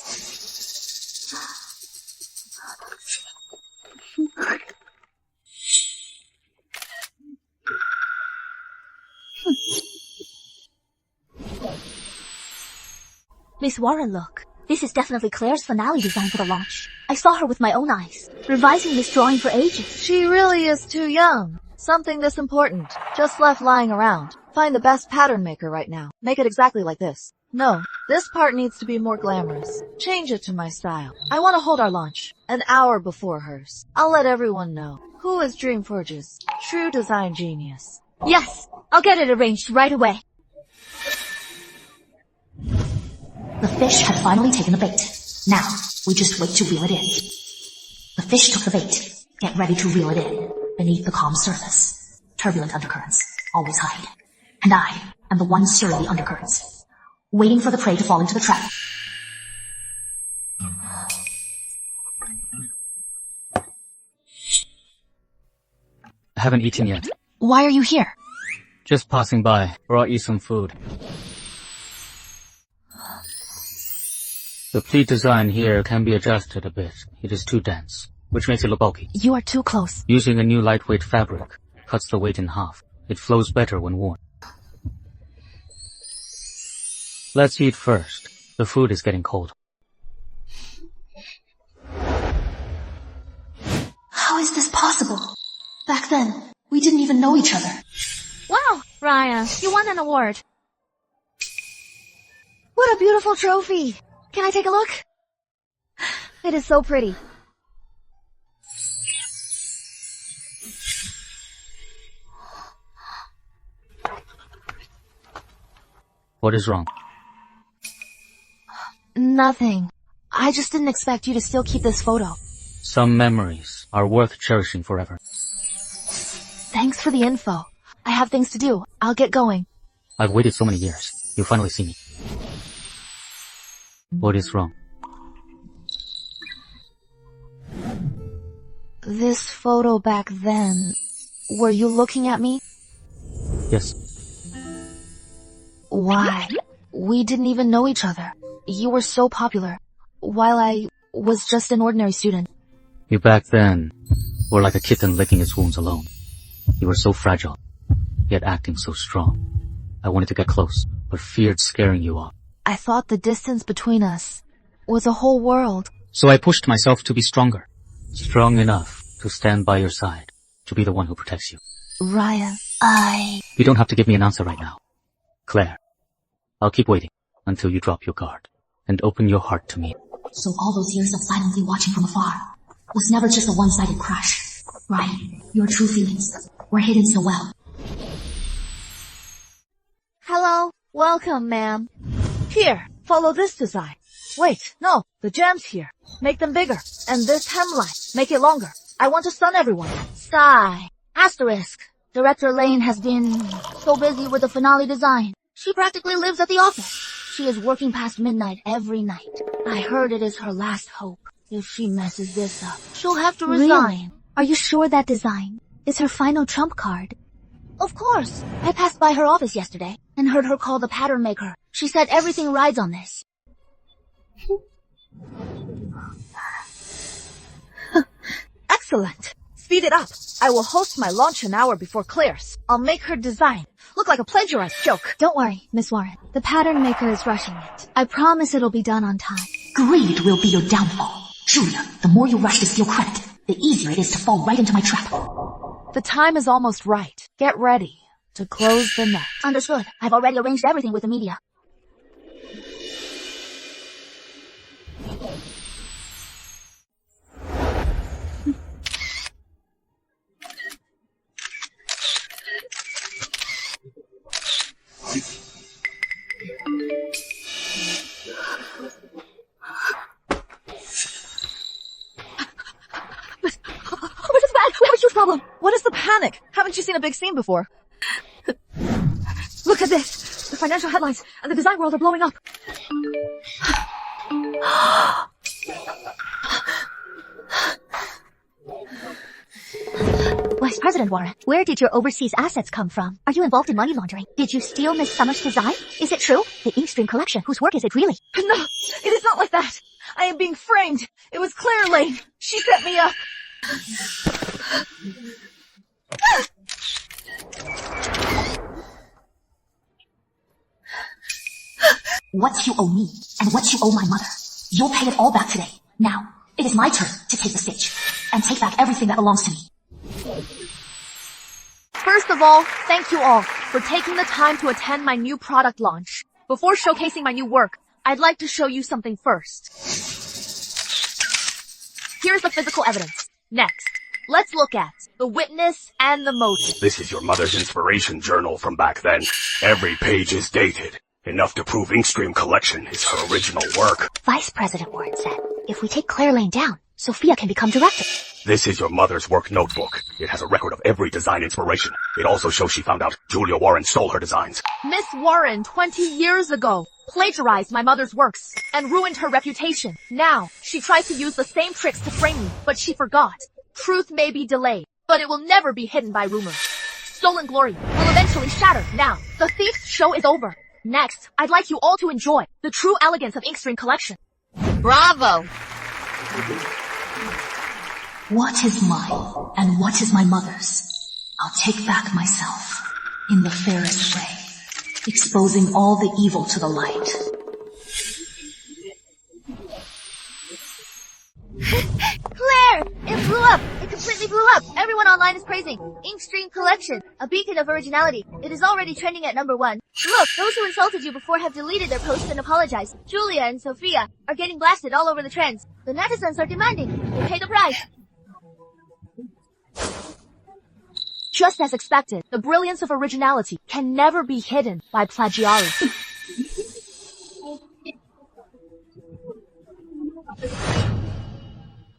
Speaker 5: Miss Warren, look. This is definitely Claire's finale design for the launch. I saw her with my own eyes, revising this drawing for ages.
Speaker 1: She really is too young. Something this important, just left lying around. Find the best pattern maker right now. Make it exactly like this. No, this part needs to be more glamorous. Change it to my style. I want to hold our launch an hour before hers. I'll let everyone know who is Dreamforge's true design genius.
Speaker 5: Yes, I'll get it arranged right away.
Speaker 3: The fish had finally taken the bait. Now, we just wait to reel it in. The fish took the bait. Get ready to reel it in. Beneath the calm surface, turbulent undercurrents always hide. And I am the one stirring the undercurrents, waiting for the prey to fall into the trap.
Speaker 2: I haven't eaten yet.
Speaker 3: Why are you here?
Speaker 2: Just passing by. Brought you some food. The pleat design here can be adjusted a bit. It is too dense, which makes it look bulky.
Speaker 1: You are too close.
Speaker 2: Using a new lightweight fabric cuts the weight in half. It flows better when worn. Let's eat first. The food is getting cold.
Speaker 3: How is this possible? Back then, we didn't even know each other.
Speaker 5: Wow, Raya, you won an award.
Speaker 1: What a beautiful trophy. Can I take a look?
Speaker 5: It is so pretty.
Speaker 2: What is wrong?
Speaker 1: Nothing. I just didn't expect you to still keep this photo.
Speaker 2: Some memories are worth cherishing forever.
Speaker 1: Thanks for the info. I have things to do. I'll get going.
Speaker 2: I've waited so many years. You'll finally see me. What is wrong?
Speaker 1: This photo back then, were you looking at me?
Speaker 2: Yes.
Speaker 1: Why? We didn't even know each other. You were so popular, while I was just an ordinary student.
Speaker 2: You back then were like a kitten licking its wounds alone. You were so fragile, yet acting so strong. I wanted to get close, but feared scaring you off.
Speaker 1: I thought the distance between us was a whole world.
Speaker 2: So I pushed myself to be stronger. Strong enough to stand by your side, to be the one who protects you.
Speaker 1: Raya,
Speaker 2: You don't have to give me an answer right now. Claire, I'll keep waiting until you drop your guard and open your heart to me.
Speaker 3: So all those years of silently watching from afar was never just a one-sided crush, right? Your true feelings were hidden so well.
Speaker 5: Hello. Welcome, ma'am.
Speaker 1: here, follow this design. Wait, no, the gems here. Make them bigger. And this hemline, make it longer. I want to stun everyone.
Speaker 5: Sigh. Asterisk. Director Lane has been so busy with the finale design. She practically lives at the office. She is working past midnight every night. I heard it is her last hope. If she messes this up, she'll have to resign.
Speaker 11: Really? Are you sure that design is her final trump card?
Speaker 5: Of course. I passed by her office yesterday and heard her call the pattern maker. She said everything rides on this.
Speaker 1: Excellent. Speed it up. I will host my launch an hour before Claire's. I'll make her design look like a plagiarized joke.
Speaker 11: Don't worry, Miss Warren. The pattern maker is rushing it. I promise it'll be done on time.
Speaker 3: Greed will be your downfall. Julia, the more you rush to steal credit, the easier it is to fall right into my trap.
Speaker 1: The time is almost right. Get ready to close the net.
Speaker 5: Understood. I've already arranged everything with the media.
Speaker 1: Problem. What is the panic? Haven't you seen a big scene before? Look at this. The financial headlines and the design world are blowing up.
Speaker 11: Vice President Warren, where did your overseas assets come from? Are you involved in money laundering? Did you steal Miss Summers' design? Is it true? The Inkstream collection, whose work is it really?
Speaker 1: No, it is not like that. I am being framed. It was Claire Lane. She set me up.
Speaker 3: What you owe me, and what you owe my mother. You'll pay it all back today. Now, it is my turn to take the stage, and take back everything that belongs to me.
Speaker 1: First of all, thank you all for taking the time to attend my new product launch. Before showcasing my new work, I'd like to show you something first. Here's the physical evidence. Next, let's look at the witness and the motive.
Speaker 8: This is your mother's inspiration journal from back then. Every page is dated. Enough to prove Inkstream collection is her original work.
Speaker 11: Vice President Warren said, if we take Claire Lane down, Sophia can become director.
Speaker 8: This is your mother's work notebook. It has a record of every design inspiration. It also shows she found out Julia Warren stole her designs.
Speaker 1: Miss Warren, 20 years ago, plagiarized my mother's works and ruined her reputation. Now, she tries to use the same tricks to frame me, but she forgot. Truth may be delayed, but it will never be hidden by rumors. Stolen glory will eventually shatter. Now, the thief's show is over. Next, I'd like you all to enjoy the true elegance of Inkstream collection. Bravo!
Speaker 3: What is mine, and what is my mother's? I'll take back myself, in the fairest way, exposing all the evil to the light.
Speaker 5: Claire! It blew up! It completely blew up! Everyone online is praising Inkstream collection, a beacon of originality. It is already trending at #1. Look, those who insulted you before have deleted their posts and apologized. Julia and Sophia are getting blasted all over the trends. The netizens are demanding they pay the price.
Speaker 1: Just as expected, the brilliance of originality can never be hidden by plagiarism.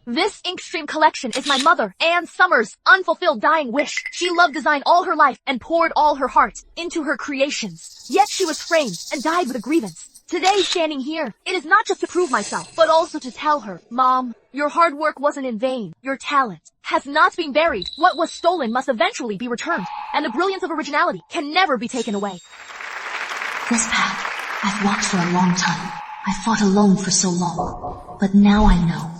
Speaker 1: This Inkstream collection is my mother, Anne Summers' unfulfilled dying wish. She loved design all her life and poured all her heart into her creations. Yet she was framed and died with a grievance. Today, standing here, it is not just to prove myself, but also to tell her, Mom, your hard work wasn't in vain. Your talent has not been buried. What was stolen must eventually be returned, and the brilliance of originality can never be taken away.
Speaker 3: This path, I've walked for a long time. I fought alone for so long. But now I know.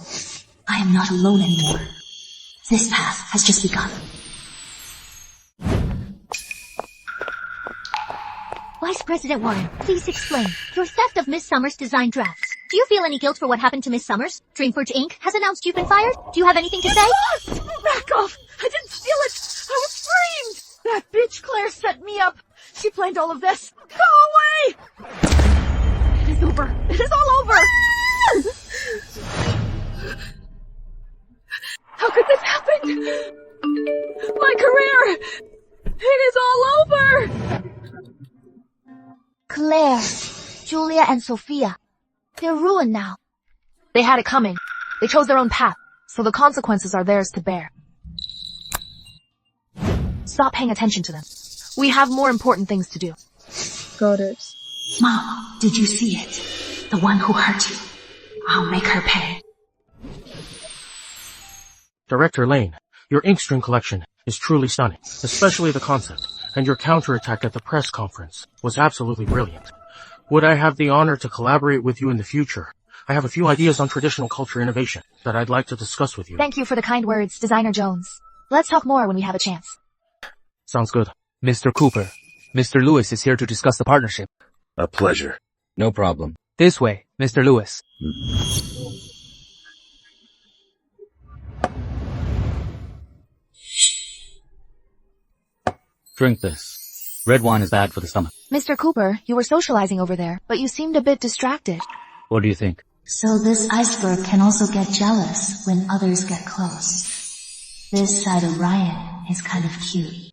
Speaker 3: I am not alone anymore. This path has just begun.
Speaker 11: Vice President Warren, please explain. Your theft of Miss Summers' design drafts. Do you feel any guilt for what happened to Miss Summers? Dreamforge Inc. has announced you've been fired. Do you have anything to say?
Speaker 1: Back off! I didn't steal it! I was framed! That bitch Claire set me up. She planned all of this. Go away! It is over. It is all over! How could this happen? My career! It is all over!
Speaker 5: Claire, Julia and Sophia. They're ruined now.
Speaker 1: They had it coming. They chose their own path, so the consequences are theirs to bear. Stop paying attention to them. We have more important things to do.
Speaker 11: Got it.
Speaker 3: Mom, did you see it? The one who hurt you. I'll make her pay.
Speaker 7: Director Lane, your Inkstream collection is truly stunning, especially the concept, and your counterattack at the press conference was absolutely brilliant. Would I have the honor to collaborate with you in the future, I have a few ideas on traditional culture innovation that I'd like to discuss with you.
Speaker 1: Thank you for the kind words, Designer Jones. Let's talk more when we have a chance.
Speaker 7: Sounds good.
Speaker 4: Mr. Cooper, Mr. Lewis is here to discuss the partnership.
Speaker 8: A pleasure.
Speaker 12: No problem.
Speaker 4: This way, Mr. Lewis.
Speaker 2: Drink this. Red wine is bad for the stomach.
Speaker 1: Mr. Cooper, you were socializing over there, but you seemed a bit distracted.
Speaker 2: What do you think?
Speaker 3: So this iceberg can also get jealous when others get close. This side of Ryan is kind of cute.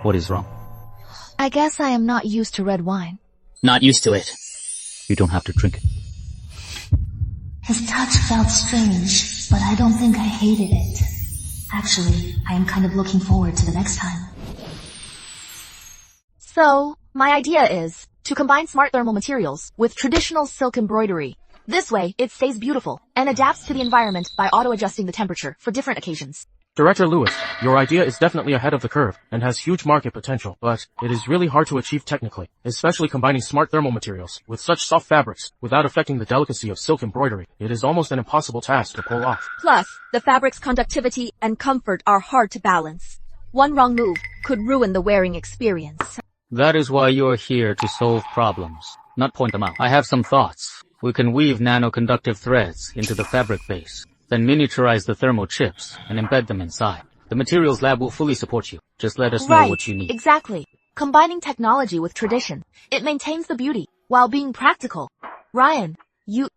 Speaker 2: What is wrong?
Speaker 1: I guess I am not used to red wine.
Speaker 12: Not used to it.
Speaker 2: You don't have to drink it.
Speaker 3: His touch felt strange, but I don't think I hated it. Actually, I am kind of looking forward to the next time.
Speaker 1: So, my idea is to combine smart thermal materials with traditional silk embroidery. This way, it stays beautiful and adapts to the environment by auto-adjusting the temperature for different occasions.
Speaker 7: Director Lewis, your idea is definitely ahead of the curve and has huge market potential, but it is really hard to achieve technically, especially combining smart thermal materials with such soft fabrics without affecting the delicacy of silk embroidery. It is almost an impossible task to pull off.
Speaker 1: Plus, the fabric's conductivity and comfort are hard to balance. One wrong move could ruin the wearing experience.
Speaker 2: That is why you're here to solve problems, not point them out. I have some thoughts. We can weave nanoconductive threads into the fabric base, then miniaturize the thermal chips and embed them inside. The materials lab will fully support you. Just let us know what you need.
Speaker 1: Exactly. Combining technology with tradition, it maintains the beauty while being practical. Ryan, you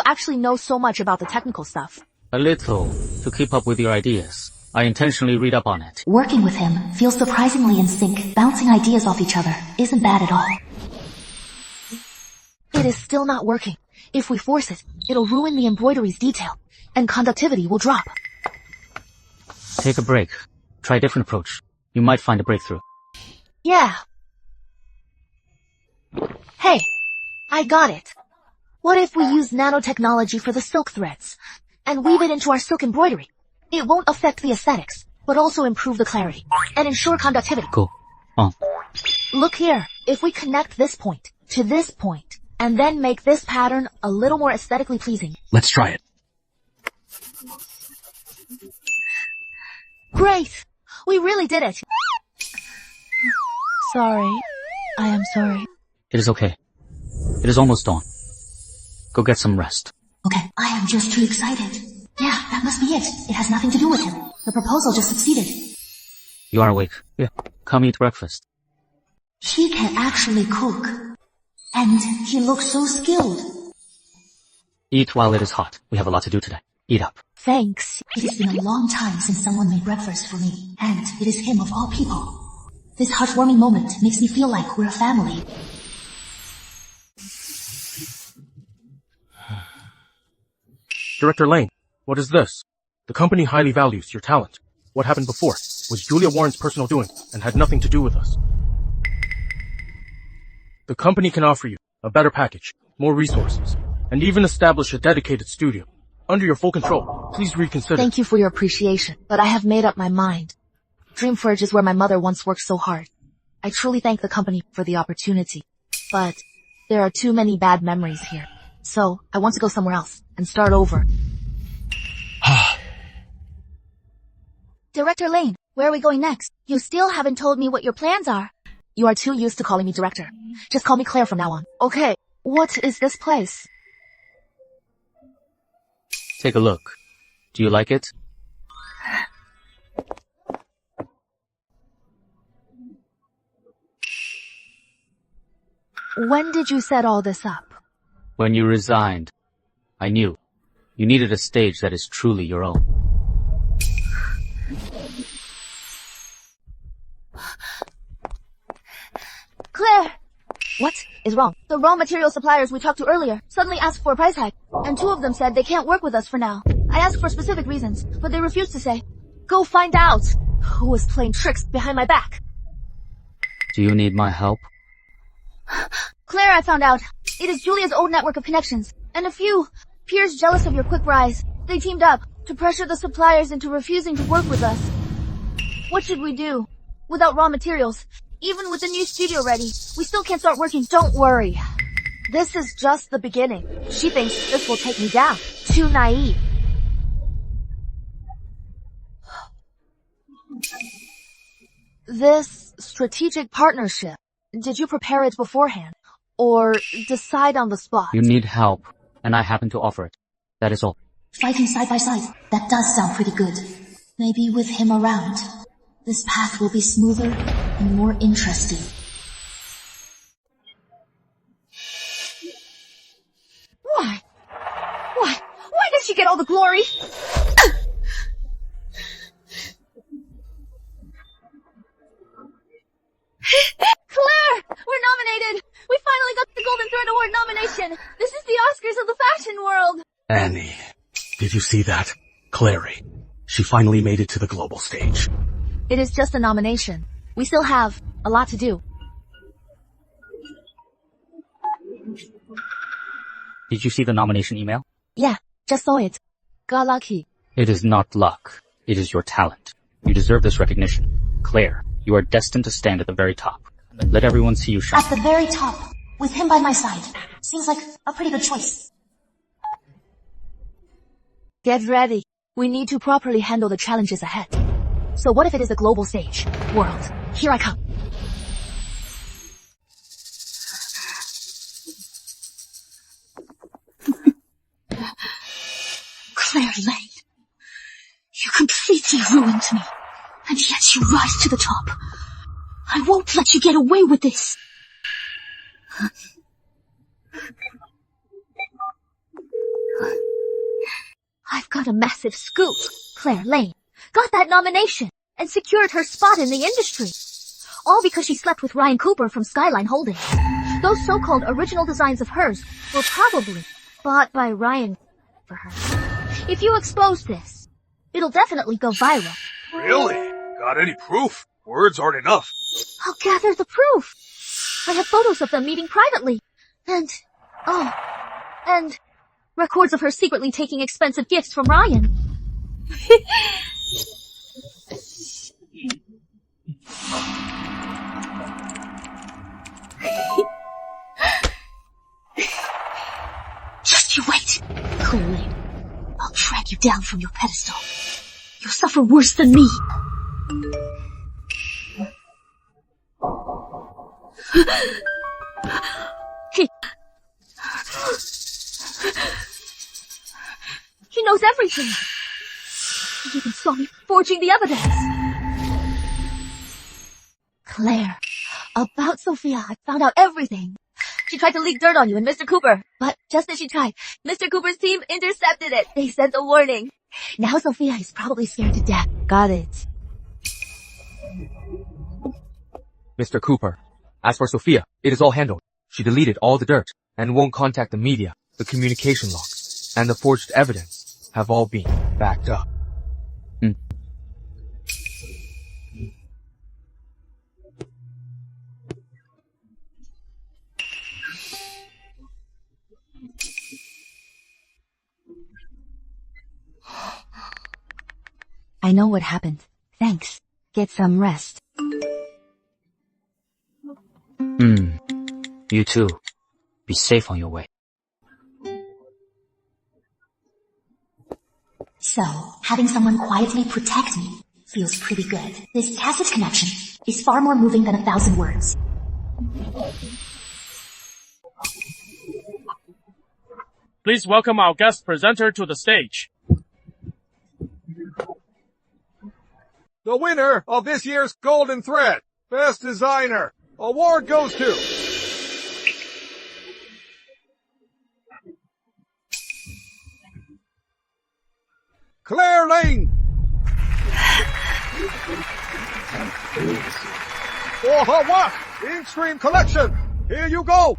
Speaker 1: actually know so much about the technical stuff.
Speaker 2: A little, to keep up with your ideas. I intentionally read up on it.
Speaker 3: Working with him feels surprisingly in sync. Bouncing ideas off each other isn't bad at all.
Speaker 1: It is still not working. If we force it, it'll ruin the embroidery's detail, and conductivity will drop.
Speaker 2: Take a break. Try a different approach. You might find a breakthrough.
Speaker 1: Yeah. Hey, I got it. What if we use nanotechnology for the silk threads, and weave it into our silk embroidery? It won't affect the aesthetics, but also improve the clarity, and ensure conductivity.
Speaker 2: Cool. Oh.
Speaker 1: Look here, if we connect this point to this point, and then make this pattern a little more aesthetically pleasing.
Speaker 12: Let's try it.
Speaker 1: Great! We really did it! Sorry. I am sorry.
Speaker 2: It is okay. It is almost dawn. Go get some rest.
Speaker 3: Okay, I am just too excited. Yeah, that must be it. It has nothing to do with him. The proposal just succeeded.
Speaker 2: You are awake. Yeah. Come eat breakfast.
Speaker 3: He can actually cook. And he looks so skilled.
Speaker 2: Eat while it is hot. We have a lot to do today. Eat up.
Speaker 1: Thanks.
Speaker 3: It has been a long time since someone made breakfast for me. And it is him of all people. This heartwarming moment makes me feel like we're a family.
Speaker 7: Director Lane, what is this? The company highly values your talent. What happened before was Julia Warren's personal doing and had nothing to do with us. The company can offer you a better package, more resources, and even establish a dedicated studio. Under your full control, please reconsider.
Speaker 1: Thank you for your appreciation, but I have made up my mind. Dreamforge is where my mother once worked so hard. I truly thank the company for the opportunity, but there are too many bad memories here. So, I want to go somewhere else and start over.
Speaker 5: Director Lane, where are we going next? You still haven't told me what your plans are.
Speaker 1: You are too used to calling me director. Just call me Claire from now on. Okay, what is this place?
Speaker 2: Take a look. Do you like it?
Speaker 1: When did you set all this up?
Speaker 2: When you resigned, I knew. You needed a stage that is truly your own.
Speaker 5: Claire!
Speaker 1: What is wrong?
Speaker 5: The raw material suppliers we talked to earlier suddenly asked for a price hike, and 2 of them said they can't work with us for now. I asked for specific reasons, but they refused to say.
Speaker 1: Go find out who was playing tricks behind my back.
Speaker 2: Do you need my help?
Speaker 5: Claire, I found out. It is Julia's old network of connections, and a few peers jealous of your quick rise. They teamed up to pressure the suppliers into refusing to work with us. What should we do? Without raw materials, even with the new studio ready, we still can't start working.
Speaker 1: Don't worry. This is just the beginning. She thinks this will take me down. Too naive. This strategic partnership, did you prepare it beforehand? Or decide on the spot?
Speaker 2: You need help, and I happen to offer it. That is all.
Speaker 3: Fighting side by side, that does sound pretty good. Maybe with him around, this path will be smoother and more interesting.
Speaker 5: Why? Why does she get all the glory? Claire! We're nominated! We finally got the Golden Thread Award nomination! This is the Oscars of the fashion world!
Speaker 6: Annie, did you see that? Clary. She finally made it to the global stage.
Speaker 1: It is just a nomination. We still have a lot to do.
Speaker 2: Did you see the nomination email?
Speaker 1: Yeah, just saw it. Got lucky.
Speaker 2: It is not luck. It is your talent. You deserve this recognition. Claire, you are destined to stand at the very top. Let everyone see you shine.
Speaker 3: At the very top, with him by my side. Seems like a pretty good choice.
Speaker 1: Get ready. We need to properly handle the challenges ahead. So what if it is the global stage? World, here I come.
Speaker 3: Claire Lane, you completely ruined me. And yet you rise to the top. I won't let you get away with this.
Speaker 11: I've got a massive scoop. Claire Lane got that nomination and secured her spot in the industry. All because she slept with Ryan Cooper from Skyline Holdings. Those so-called original designs of hers were probably bought by Ryan for her. If you expose this, it'll definitely go viral.
Speaker 13: Really? Got any proof? Words aren't enough.
Speaker 11: I'll gather the proof. I have photos of them meeting privately. And records of her secretly taking expensive gifts from Ryan.
Speaker 3: Just you wait. Clearly, I'll drag you down from your pedestal. You'll suffer worse than me.
Speaker 11: He knows everything. He even saw me forging the evidence.
Speaker 1: Claire, about Sophia, I found out everything. She tried to leak dirt on you and Mr. Cooper, but just as she tried, Mr. Cooper's team intercepted it. They sent a warning. Now Sophia is probably scared to death. Got it.
Speaker 4: Mr. Cooper, as for Sophia, it is all handled. She deleted all the dirt and won't contact the media. The communication logs and the forged evidence have all been backed up.
Speaker 1: I know what happened. Thanks. Get some rest.
Speaker 2: You too. Be safe on your way.
Speaker 3: So, having someone quietly protect me feels pretty good. This tacit connection is far more moving than 1,000 words.
Speaker 7: Please welcome our guest presenter to the stage.
Speaker 13: The winner of this year's Golden Thread, Best Designer, award goes to... Claire Lane! For her work, Inkstream Collection, here you go!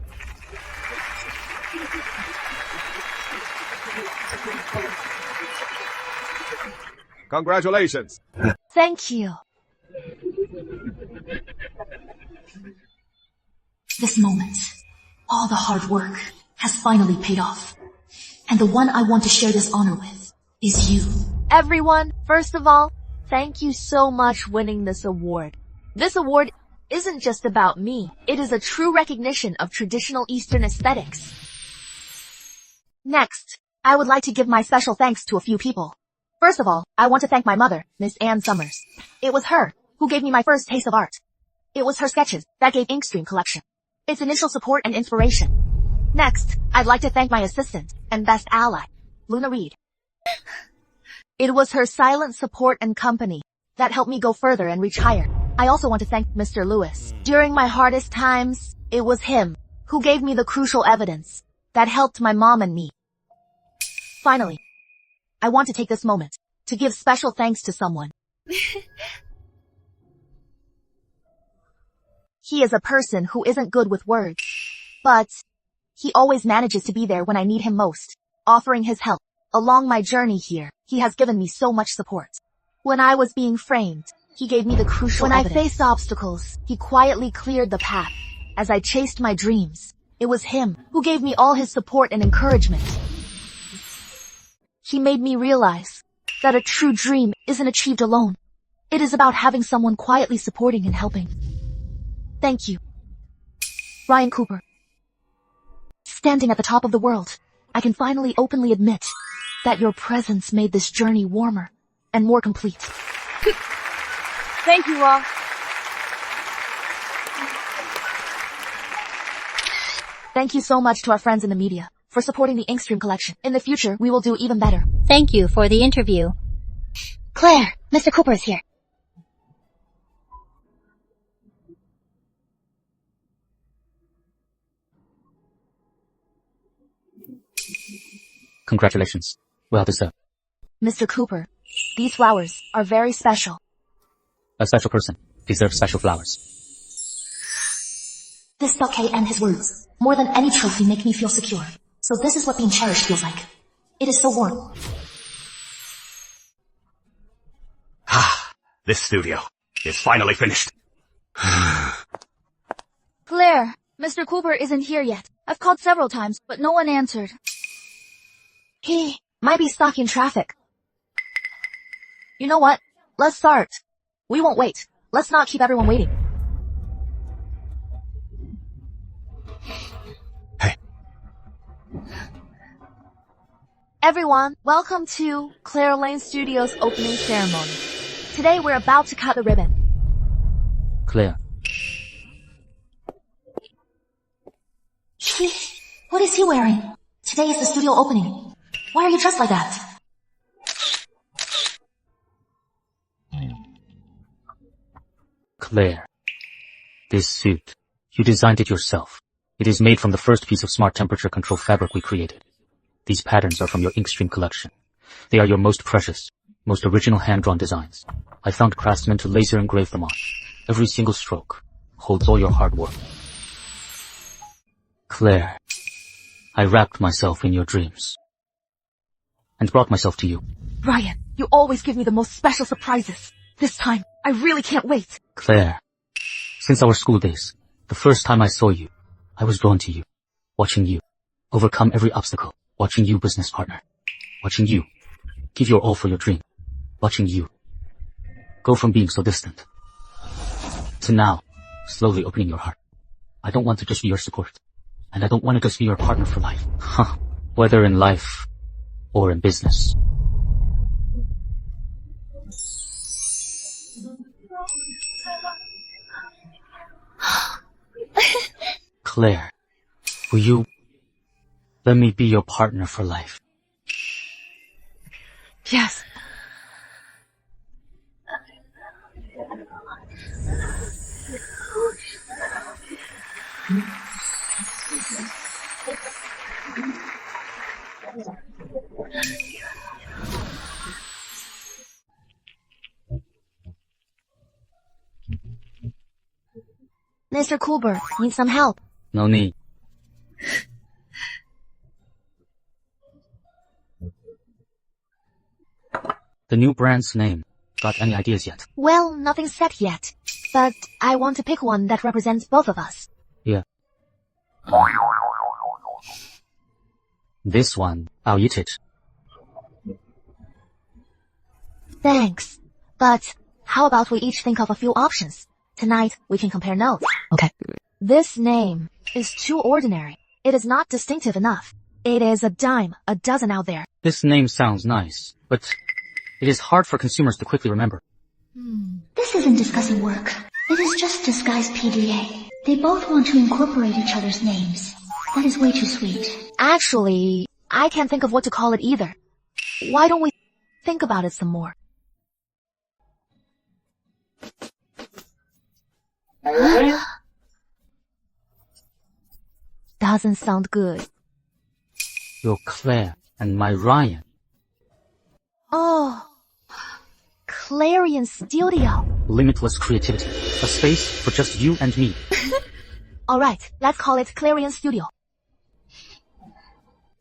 Speaker 13: Congratulations.
Speaker 1: Thank you.
Speaker 3: This moment, all the hard work, has finally paid off. And the one I want to share this honor with is you.
Speaker 1: Everyone, first of all, thank you so much winning this award. This award isn't just about me. It is a true recognition of traditional Eastern aesthetics. Next, I would like to give my special thanks to a few people. First of all, I want to thank my mother, Miss Ann Summers. It was her who gave me my first taste of art. It was her sketches that gave Inkstream Collection its initial support and inspiration. Next, I'd like to thank my assistant and best ally, Luna Reed. It was her silent support and company that helped me go further and reach higher. I also want to thank Mr. Lewis. During my hardest times, it was him who gave me the crucial evidence that helped my mom and me. Finally, I want to take this moment to give special thanks to someone. He is a person who isn't good with words, but he always manages to be there when I need him most, offering his help. Along my journey here, he has given me so much support. When I was being framed, he gave me the crucial evidence. When I faced obstacles, he quietly cleared the path. As I chased my dreams, it was him who gave me all his support and encouragement. He made me realize that a true dream isn't achieved alone. It is about having someone quietly supporting and helping. Thank you, Ryan Cooper. Standing at the top of the world, I can finally openly admit that your presence made this journey warmer and more complete. Thank you all. Thank you so much to our friends in the media for supporting the Inkstream Collection. In the future, we will do even better.
Speaker 11: Thank you for the interview. Claire, Mr. Cooper is here.
Speaker 2: Congratulations. Well deserved.
Speaker 1: Mr. Cooper, these flowers are very special.
Speaker 2: A special person deserves special flowers.
Speaker 3: This bouquet and his words, more than any trophy, make me feel secure. So this is what being cherished feels like. It is so warm.
Speaker 8: This studio is finally finished.
Speaker 5: Claire, Mr. Cooper isn't here yet. I've called several times, but no one answered.
Speaker 1: He might be stuck in traffic. You know what? Let's start. We won't wait. Let's not keep everyone waiting.
Speaker 8: Hey.
Speaker 1: Everyone, welcome to Claire Lane Studios opening ceremony. Today we're about to cut the ribbon.
Speaker 2: Claire.
Speaker 3: What is he wearing? Today is the studio opening. Why are you dressed like that?
Speaker 2: Claire. This suit, you designed it yourself. It is made from the first piece of smart temperature control fabric we created. These patterns are from your Inkstream collection. They are your most precious, most original hand-drawn designs. I found craftsmen to laser engrave them on. Every single stroke holds all your hard work. Claire, I wrapped myself in your dreams and brought myself to you.
Speaker 1: Ryan, you always give me the most special surprises. This time, I really can't wait.
Speaker 2: Claire, since our school days, the first time I saw you, I was drawn to you, watching you overcome every obstacle, watching you business partner, watching you give your all for your dream, watching you go from being so distant to now slowly opening your heart. I don't want to just be your support, and I don't want to just be your partner for life. Whether in life or in business. Claire, will you let me be your partner for life?
Speaker 1: Yes. Mr. Cooper, need some help?
Speaker 2: No need. The new brand's name. Got any ideas yet?
Speaker 1: Well, nothing's set yet. But I want to pick one that represents both of us.
Speaker 2: Yeah. This one, I'll eat it.
Speaker 1: Thanks. But how about we each think of a few options? Tonight, we can compare notes. Okay. This name is too ordinary. It is not distinctive enough. It is a dime a dozen out there.
Speaker 2: This name sounds nice, but it is hard for consumers to quickly remember.
Speaker 11: This isn't discussing work. It is just disguised PDA. They both want to incorporate each other's names. That is way too sweet.
Speaker 1: Actually, I can't think of what to call it either. Why don't we think about it some more? Doesn't sound good.
Speaker 2: You're Claire and my Ryan.
Speaker 1: Oh, Clarion Studio.
Speaker 2: Limitless creativity. A space for just you and me.
Speaker 1: Alright, let's call it Clarion Studio.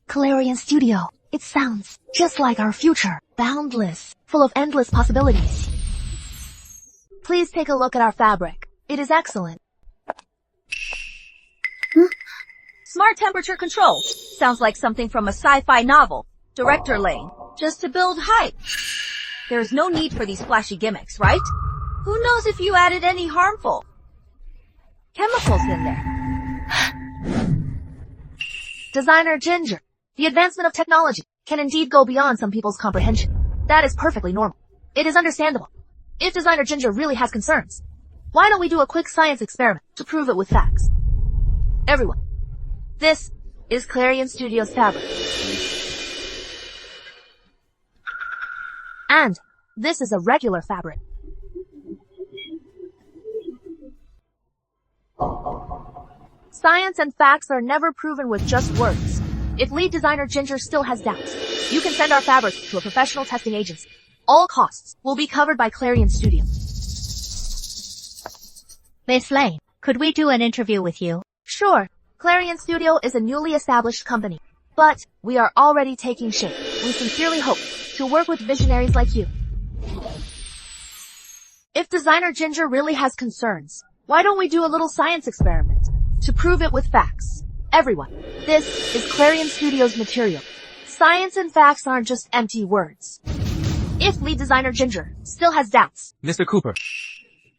Speaker 1: Clarion Studio. It sounds just like our future. Boundless. Full of endless possibilities. Please take a look at our fabric. It is excellent. Smart temperature control. Sounds like something from a sci-fi novel. Director Lane. Just to build hype. There's no need for these flashy gimmicks, right? Who knows if you added any harmful chemicals in there? Designer Ginger. The advancement of technology can indeed go beyond some people's comprehension. That is perfectly normal. It is understandable. If Designer Ginger really has concerns, why don't we do a quick science experiment to prove it with facts? Everyone, this is Clarion Studios fabric. And this is a regular fabric. Science and facts are never proven with just words. If lead designer Ginger still has doubts, you can send our fabrics to a professional testing agency. All costs will be covered by Clarion Studio.
Speaker 11: Miss Lane, could we do an interview with you?
Speaker 1: Sure. Clarion Studio is a newly established company, but we are already taking shape. We sincerely hope to work with visionaries like you. If designer Ginger really has concerns, why don't we do a little science experiment to prove it with facts? Everyone, this is Clarion Studios material. Science and facts aren't just empty words. If lead designer Ginger still has doubts.
Speaker 4: Mr. Cooper,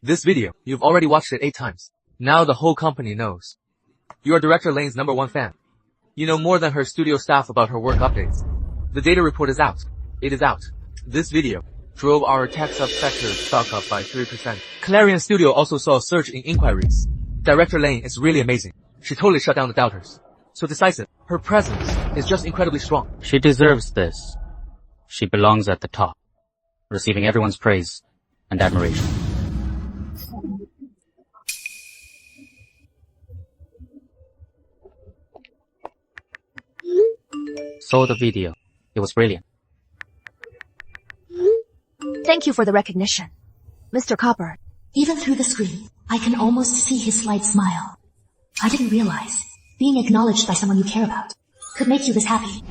Speaker 4: this video, you've already watched it 8 times. Now the whole company knows. You are Director Lane's #1 fan. You know more than her studio staff about her work updates. The data report is out. It is out. This video drove our tech subsector stock up by 3%. Clarion Studio also saw a surge in inquiries. Director Lane is really amazing. She totally shut down the doubters. So decisive. Her presence is just incredibly strong.
Speaker 2: She deserves this. She belongs at the top, receiving everyone's praise and admiration. Saw the video. It was brilliant.
Speaker 1: Thank you for the recognition. Mr. Copper.
Speaker 3: Even through the screen, I can almost see his slight smile. I didn't realize being acknowledged by someone you care about could make you this happy.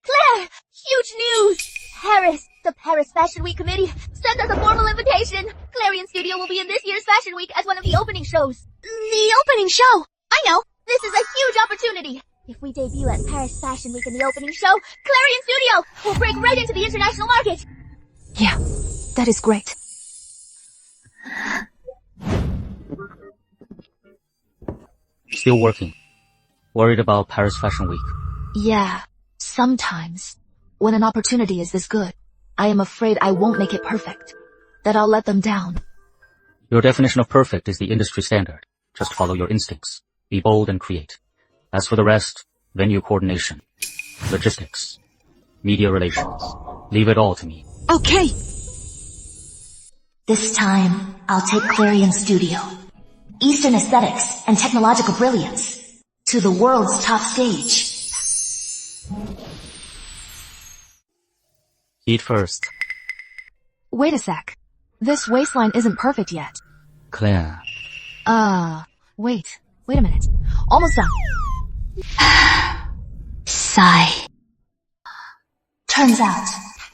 Speaker 5: Claire! Huge news! Paris! The Paris Fashion Week Committee sent us a formal invitation. Clarion Studio will be in this year's Fashion Week as one of the opening shows. The opening show? I know! This is a huge opportunity. If we debut at Paris Fashion Week in the opening show, Clarion Studio will break right into the international market.
Speaker 1: Yeah, that is great.
Speaker 2: Still working. Worried about Paris Fashion Week.
Speaker 1: Yeah, sometimes, when an opportunity is this good, I am afraid I won't make it perfect, that I'll let them down.
Speaker 2: Your definition of perfect is the industry standard. Just follow your instincts. Be bold and create. As for the rest, venue coordination, logistics, media relations, leave it all to me.
Speaker 1: Okay.
Speaker 3: This time, I'll take Clarion Studio, Eastern aesthetics and technological brilliance, to the world's top stage.
Speaker 2: Eat first.
Speaker 1: Wait a sec. This waistline isn't perfect yet.
Speaker 2: Claire.
Speaker 1: Wait a minute. Almost done.
Speaker 3: Sigh. Turns out,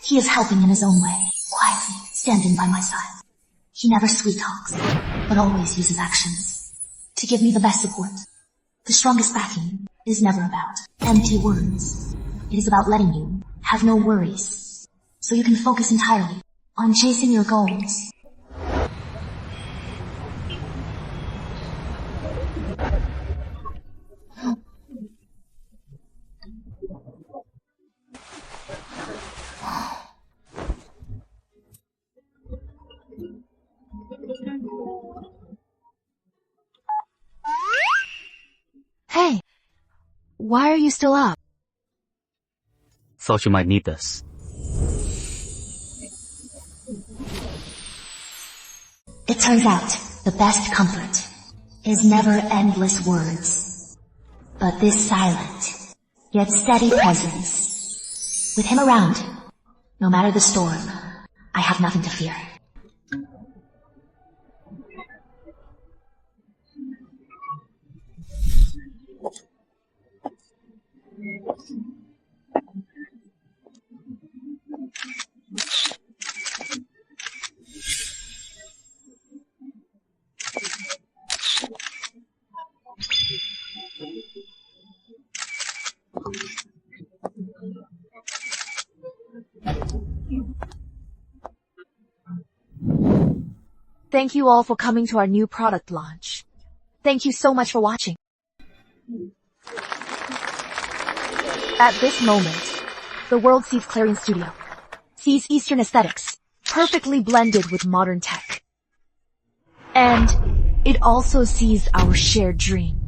Speaker 3: he is helping in his own way, quietly, standing by my side. He never sweet talks, but always uses actions to give me the best support. The strongest backing is never about empty words. It is about letting you have no worries, so you can focus entirely on chasing your goals.
Speaker 1: Hey, why are you still up?
Speaker 2: Thought you might need this.
Speaker 3: It turns out the best comfort is never endless words, but this silent, yet steady presence. With him around, no matter the storm, I have nothing to fear.
Speaker 1: Thank you all for coming to our new product launch. Thank you so much for watching. At this moment, the world sees Clarion Studio, sees Eastern aesthetics, perfectly blended with modern tech. And it also sees our shared dream.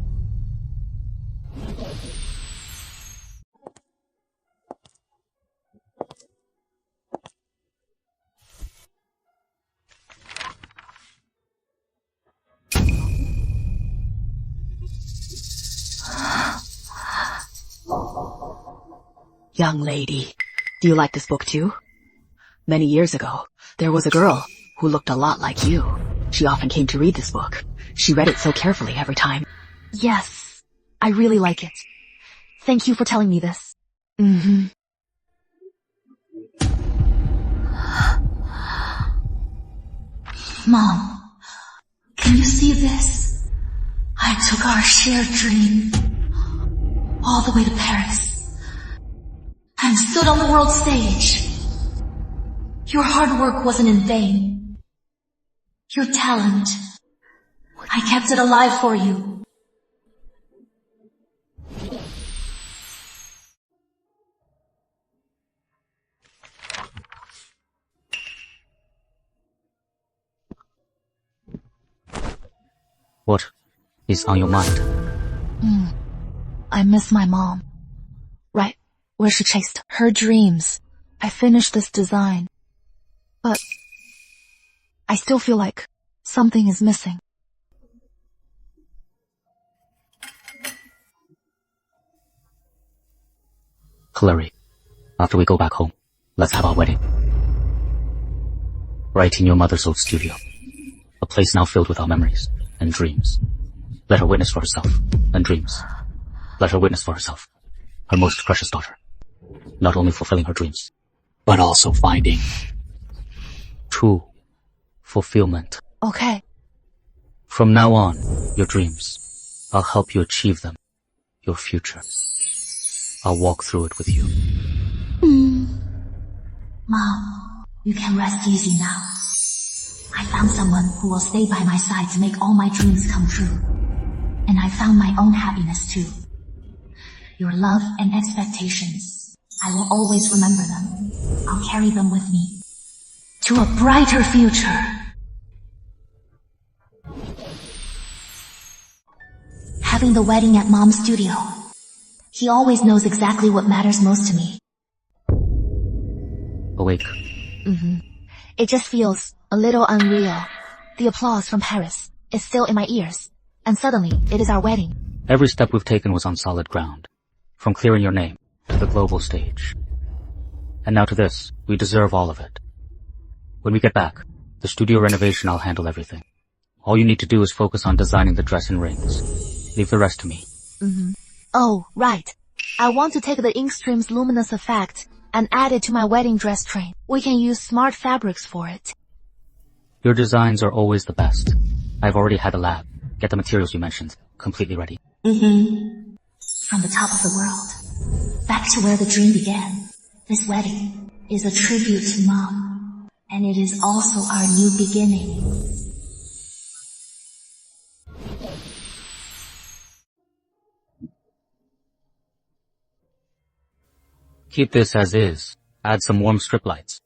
Speaker 14: Young lady, do you like this book too? Many years ago, there was a girl who looked a lot like you. She often came to read this book. She read it so carefully every time.
Speaker 1: Yes, I really like it. Thank you for telling me this.
Speaker 3: Mom, can you see this? I took our shared dream all the way to Paris and stood on the world stage. Your hard work wasn't in vain. Your talent, I kept it alive for you.
Speaker 2: What is on your mind?
Speaker 1: I miss my mom. Right where she chased her dreams. I finished this design. But I still feel like something is missing.
Speaker 2: Clary, after we go back home, let's have our wedding. Right in your mother's old studio. A place now filled with our memories and dreams. Let her witness for herself, and dreams. Let her witness for herself, her most precious daughter. Not only fulfilling her dreams, but also finding true fulfillment.
Speaker 1: Okay.
Speaker 2: From now on, your dreams, I'll help you achieve them. Your future, I'll walk through it with you.
Speaker 3: Mom, you can rest easy now. I found someone who will stay by my side to make all my dreams come true. And I found my own happiness too. Your love and expectations, I will always remember them. I'll carry them with me to a brighter future. Having the wedding at Mom's studio, he always knows exactly what matters most to me.
Speaker 2: Awake.
Speaker 1: It just feels a little unreal. The applause from Paris is still in my ears, and suddenly it is our wedding.
Speaker 2: Every step we've taken was on solid ground. From clearing your name to the global stage. And now to this, we deserve all of it. When we get back, the studio renovation, I'll handle everything. All you need to do is focus on designing the dress and rings. Leave the rest to me.
Speaker 1: Oh, right. I want to take the Inkstream's luminous effect and add it to my wedding dress train. We can use smart fabrics for it.
Speaker 2: Your designs are always the best. I've already had the lab get the materials you mentioned completely ready.
Speaker 3: From the top of the world, back to where the dream began. This wedding is a tribute to Mom And it is also our new beginning.
Speaker 2: Keep this as is. Add some warm strip lights.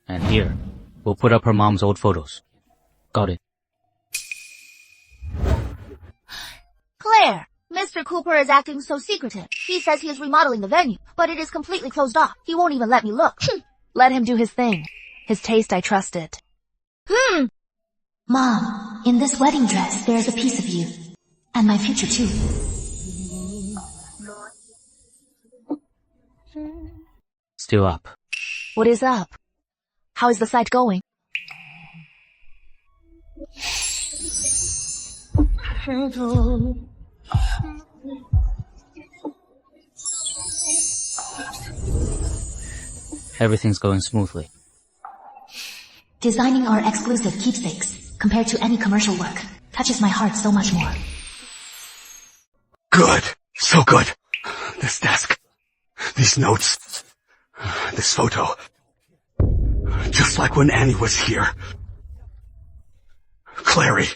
Speaker 2: And here, we'll put up her mom's old photos. Got it.
Speaker 5: Claire, Mr. Cooper is acting so secretive. He says he is remodeling the venue, but it is completely closed off. He won't even let me look.
Speaker 1: Let him do his thing. His taste, I trust it.
Speaker 3: Mom, in this wedding dress, there's a piece of you. And my future too.
Speaker 2: Still up.
Speaker 1: What is up? How is the site going?
Speaker 2: Everything's going smoothly.
Speaker 3: Designing our exclusive keepsakes, compared to any commercial work, touches my heart so much more.
Speaker 8: Good. So good. This desk. These notes. This photo. Just like when Annie was here. Clary,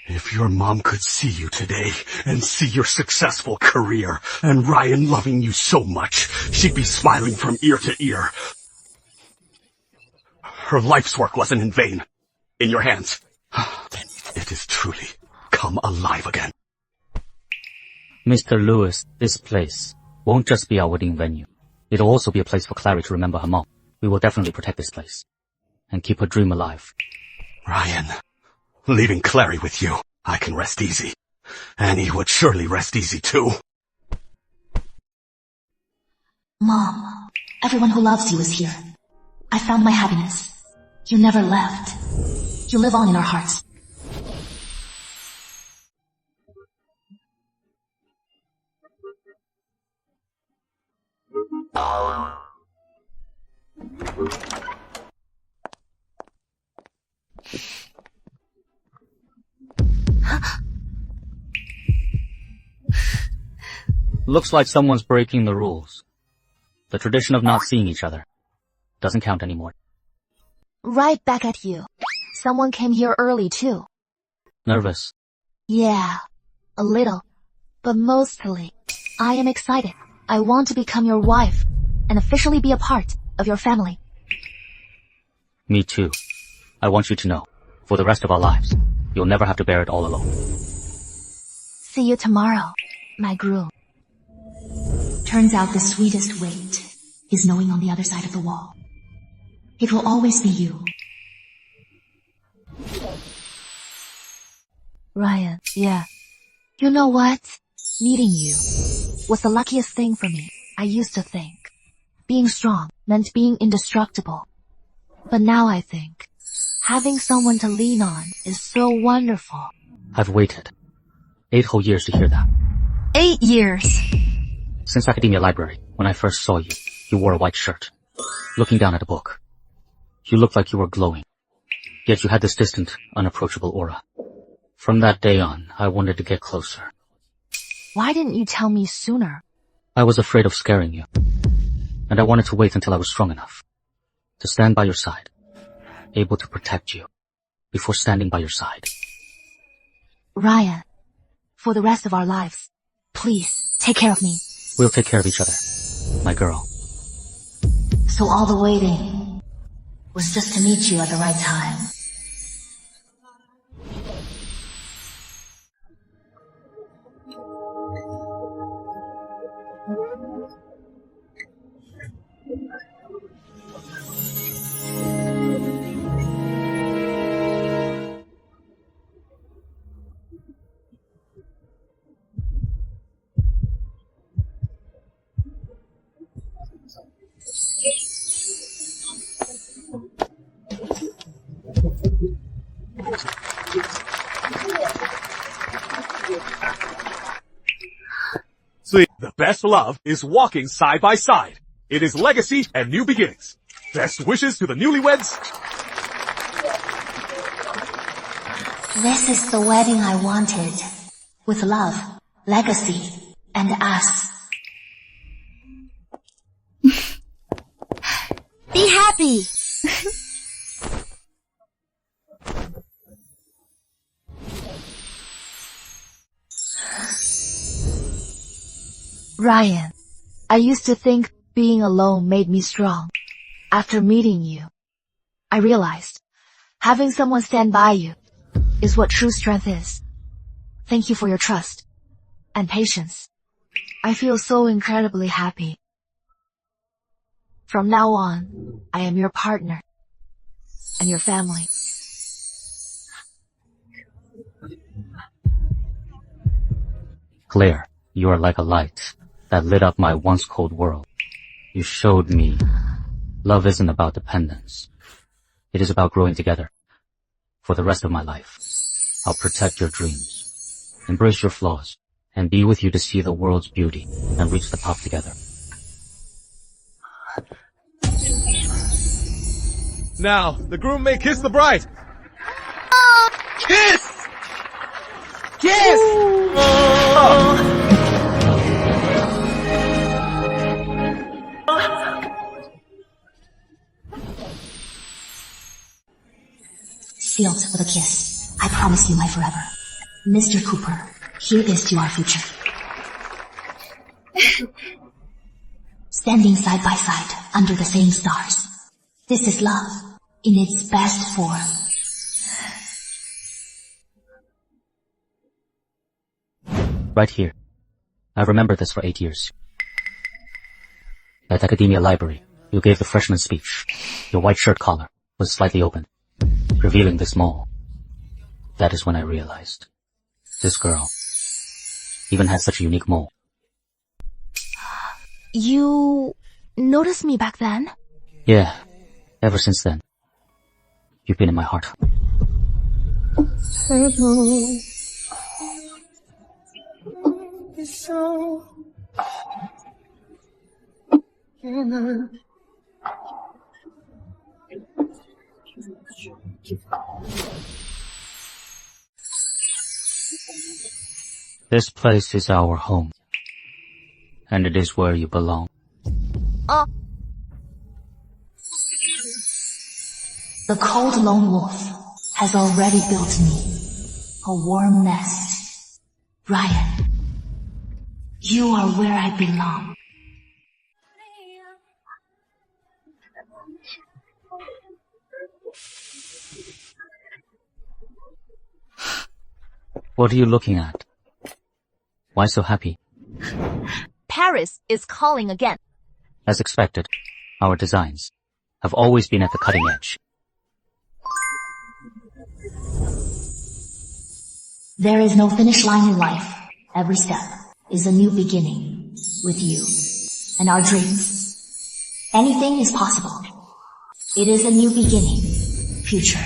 Speaker 8: if your mom could see you today and see your successful career and Ryan loving you so much, she'd be smiling from ear to ear. Her life's work wasn't in vain. In your hands. It is truly come alive again.
Speaker 2: Mr. Lewis, this place won't just be our wedding venue. It'll also be a place for Clary to remember her mom. We will definitely protect this place and keep her dream alive.
Speaker 8: Ryan, leaving Clary with you, I can rest easy. Annie would surely rest easy too.
Speaker 3: Mom, everyone who loves you is here. I found my happiness. You never left. You live on in our hearts.
Speaker 2: Looks like someone's breaking the rules. The tradition of not seeing each other doesn't count anymore.
Speaker 1: Right back at you. Someone came here early too.
Speaker 2: Nervous?
Speaker 1: Yeah, a little. But mostly, I am excited. I want to become your wife and officially be a part of your family.
Speaker 2: Me too. I want you to know, for the rest of our lives, you'll never have to bear it all alone.
Speaker 1: See you tomorrow, my groom.
Speaker 3: Turns out the sweetest weight is knowing on the other side of the wall. It will always be you.
Speaker 1: Ryan, yeah. You know what? Meeting you was the luckiest thing for me. I used to think being strong meant being indestructible. But now I think having someone to lean on is so wonderful.
Speaker 2: I've waited 8 whole years to hear that.
Speaker 1: 8 years.
Speaker 2: Since Academia Library, when I first saw you, you wore a white shirt, looking down at a book. You looked like you were glowing, yet you had this distant, unapproachable aura. From that day on, I wanted to get closer.
Speaker 1: Why didn't you tell me sooner?
Speaker 2: I was afraid of scaring you, and I wanted to wait until I was strong enough to stand by your side, able to protect you before standing by your side.
Speaker 1: Ryan, for the rest of our lives, please take care of me.
Speaker 2: We'll take care of each other, my girl.
Speaker 3: So all the waiting was just to meet you at the right time.
Speaker 13: See, the best love is walking side by side. It is legacy and new beginnings. Best wishes to the newlyweds.
Speaker 3: This is the wedding I wanted. With love, legacy, and us.
Speaker 5: Be happy!
Speaker 1: Ryan, I used to think being alone made me strong. After meeting you, I realized having someone stand by you is what true strength is. Thank you for your trust and patience. I feel so incredibly happy. From now on, I am your partner and your family.
Speaker 2: Claire, you are like a light that lit up my once cold world. You showed me love isn't about dependence. It is about growing together. For the rest of my life, I'll protect your dreams, embrace your flaws, and be with you to see the world's beauty and reach the top together.
Speaker 13: Now, the groom may kiss the bride.
Speaker 10: Kiss! Kiss!
Speaker 3: Sealed with a kiss. I promise you my forever. Mr. Cooper, here is to our future. Standing side by side under the same stars. This is love in its best form.
Speaker 2: Right here. I've remembered this for 8 years. At Academia Library, you gave the freshman speech. Your white shirt collar was slightly open, revealing this mole. That is when I realized this girl even has such a unique mole.
Speaker 1: You noticed me back then?
Speaker 2: Yeah, ever since then. You've been in my heart. This place is our home, and it is where you belong.
Speaker 3: The cold lone wolf has already built me a warm nest. Ryan, you are where I belong.
Speaker 2: What are you looking at? Why so happy?
Speaker 1: Paris is calling again.
Speaker 2: As expected, our designs have always been at the cutting edge.
Speaker 3: There is no finish line in life. Every step is a new beginning with you and our dreams. Anything is possible. It is a new beginning, future.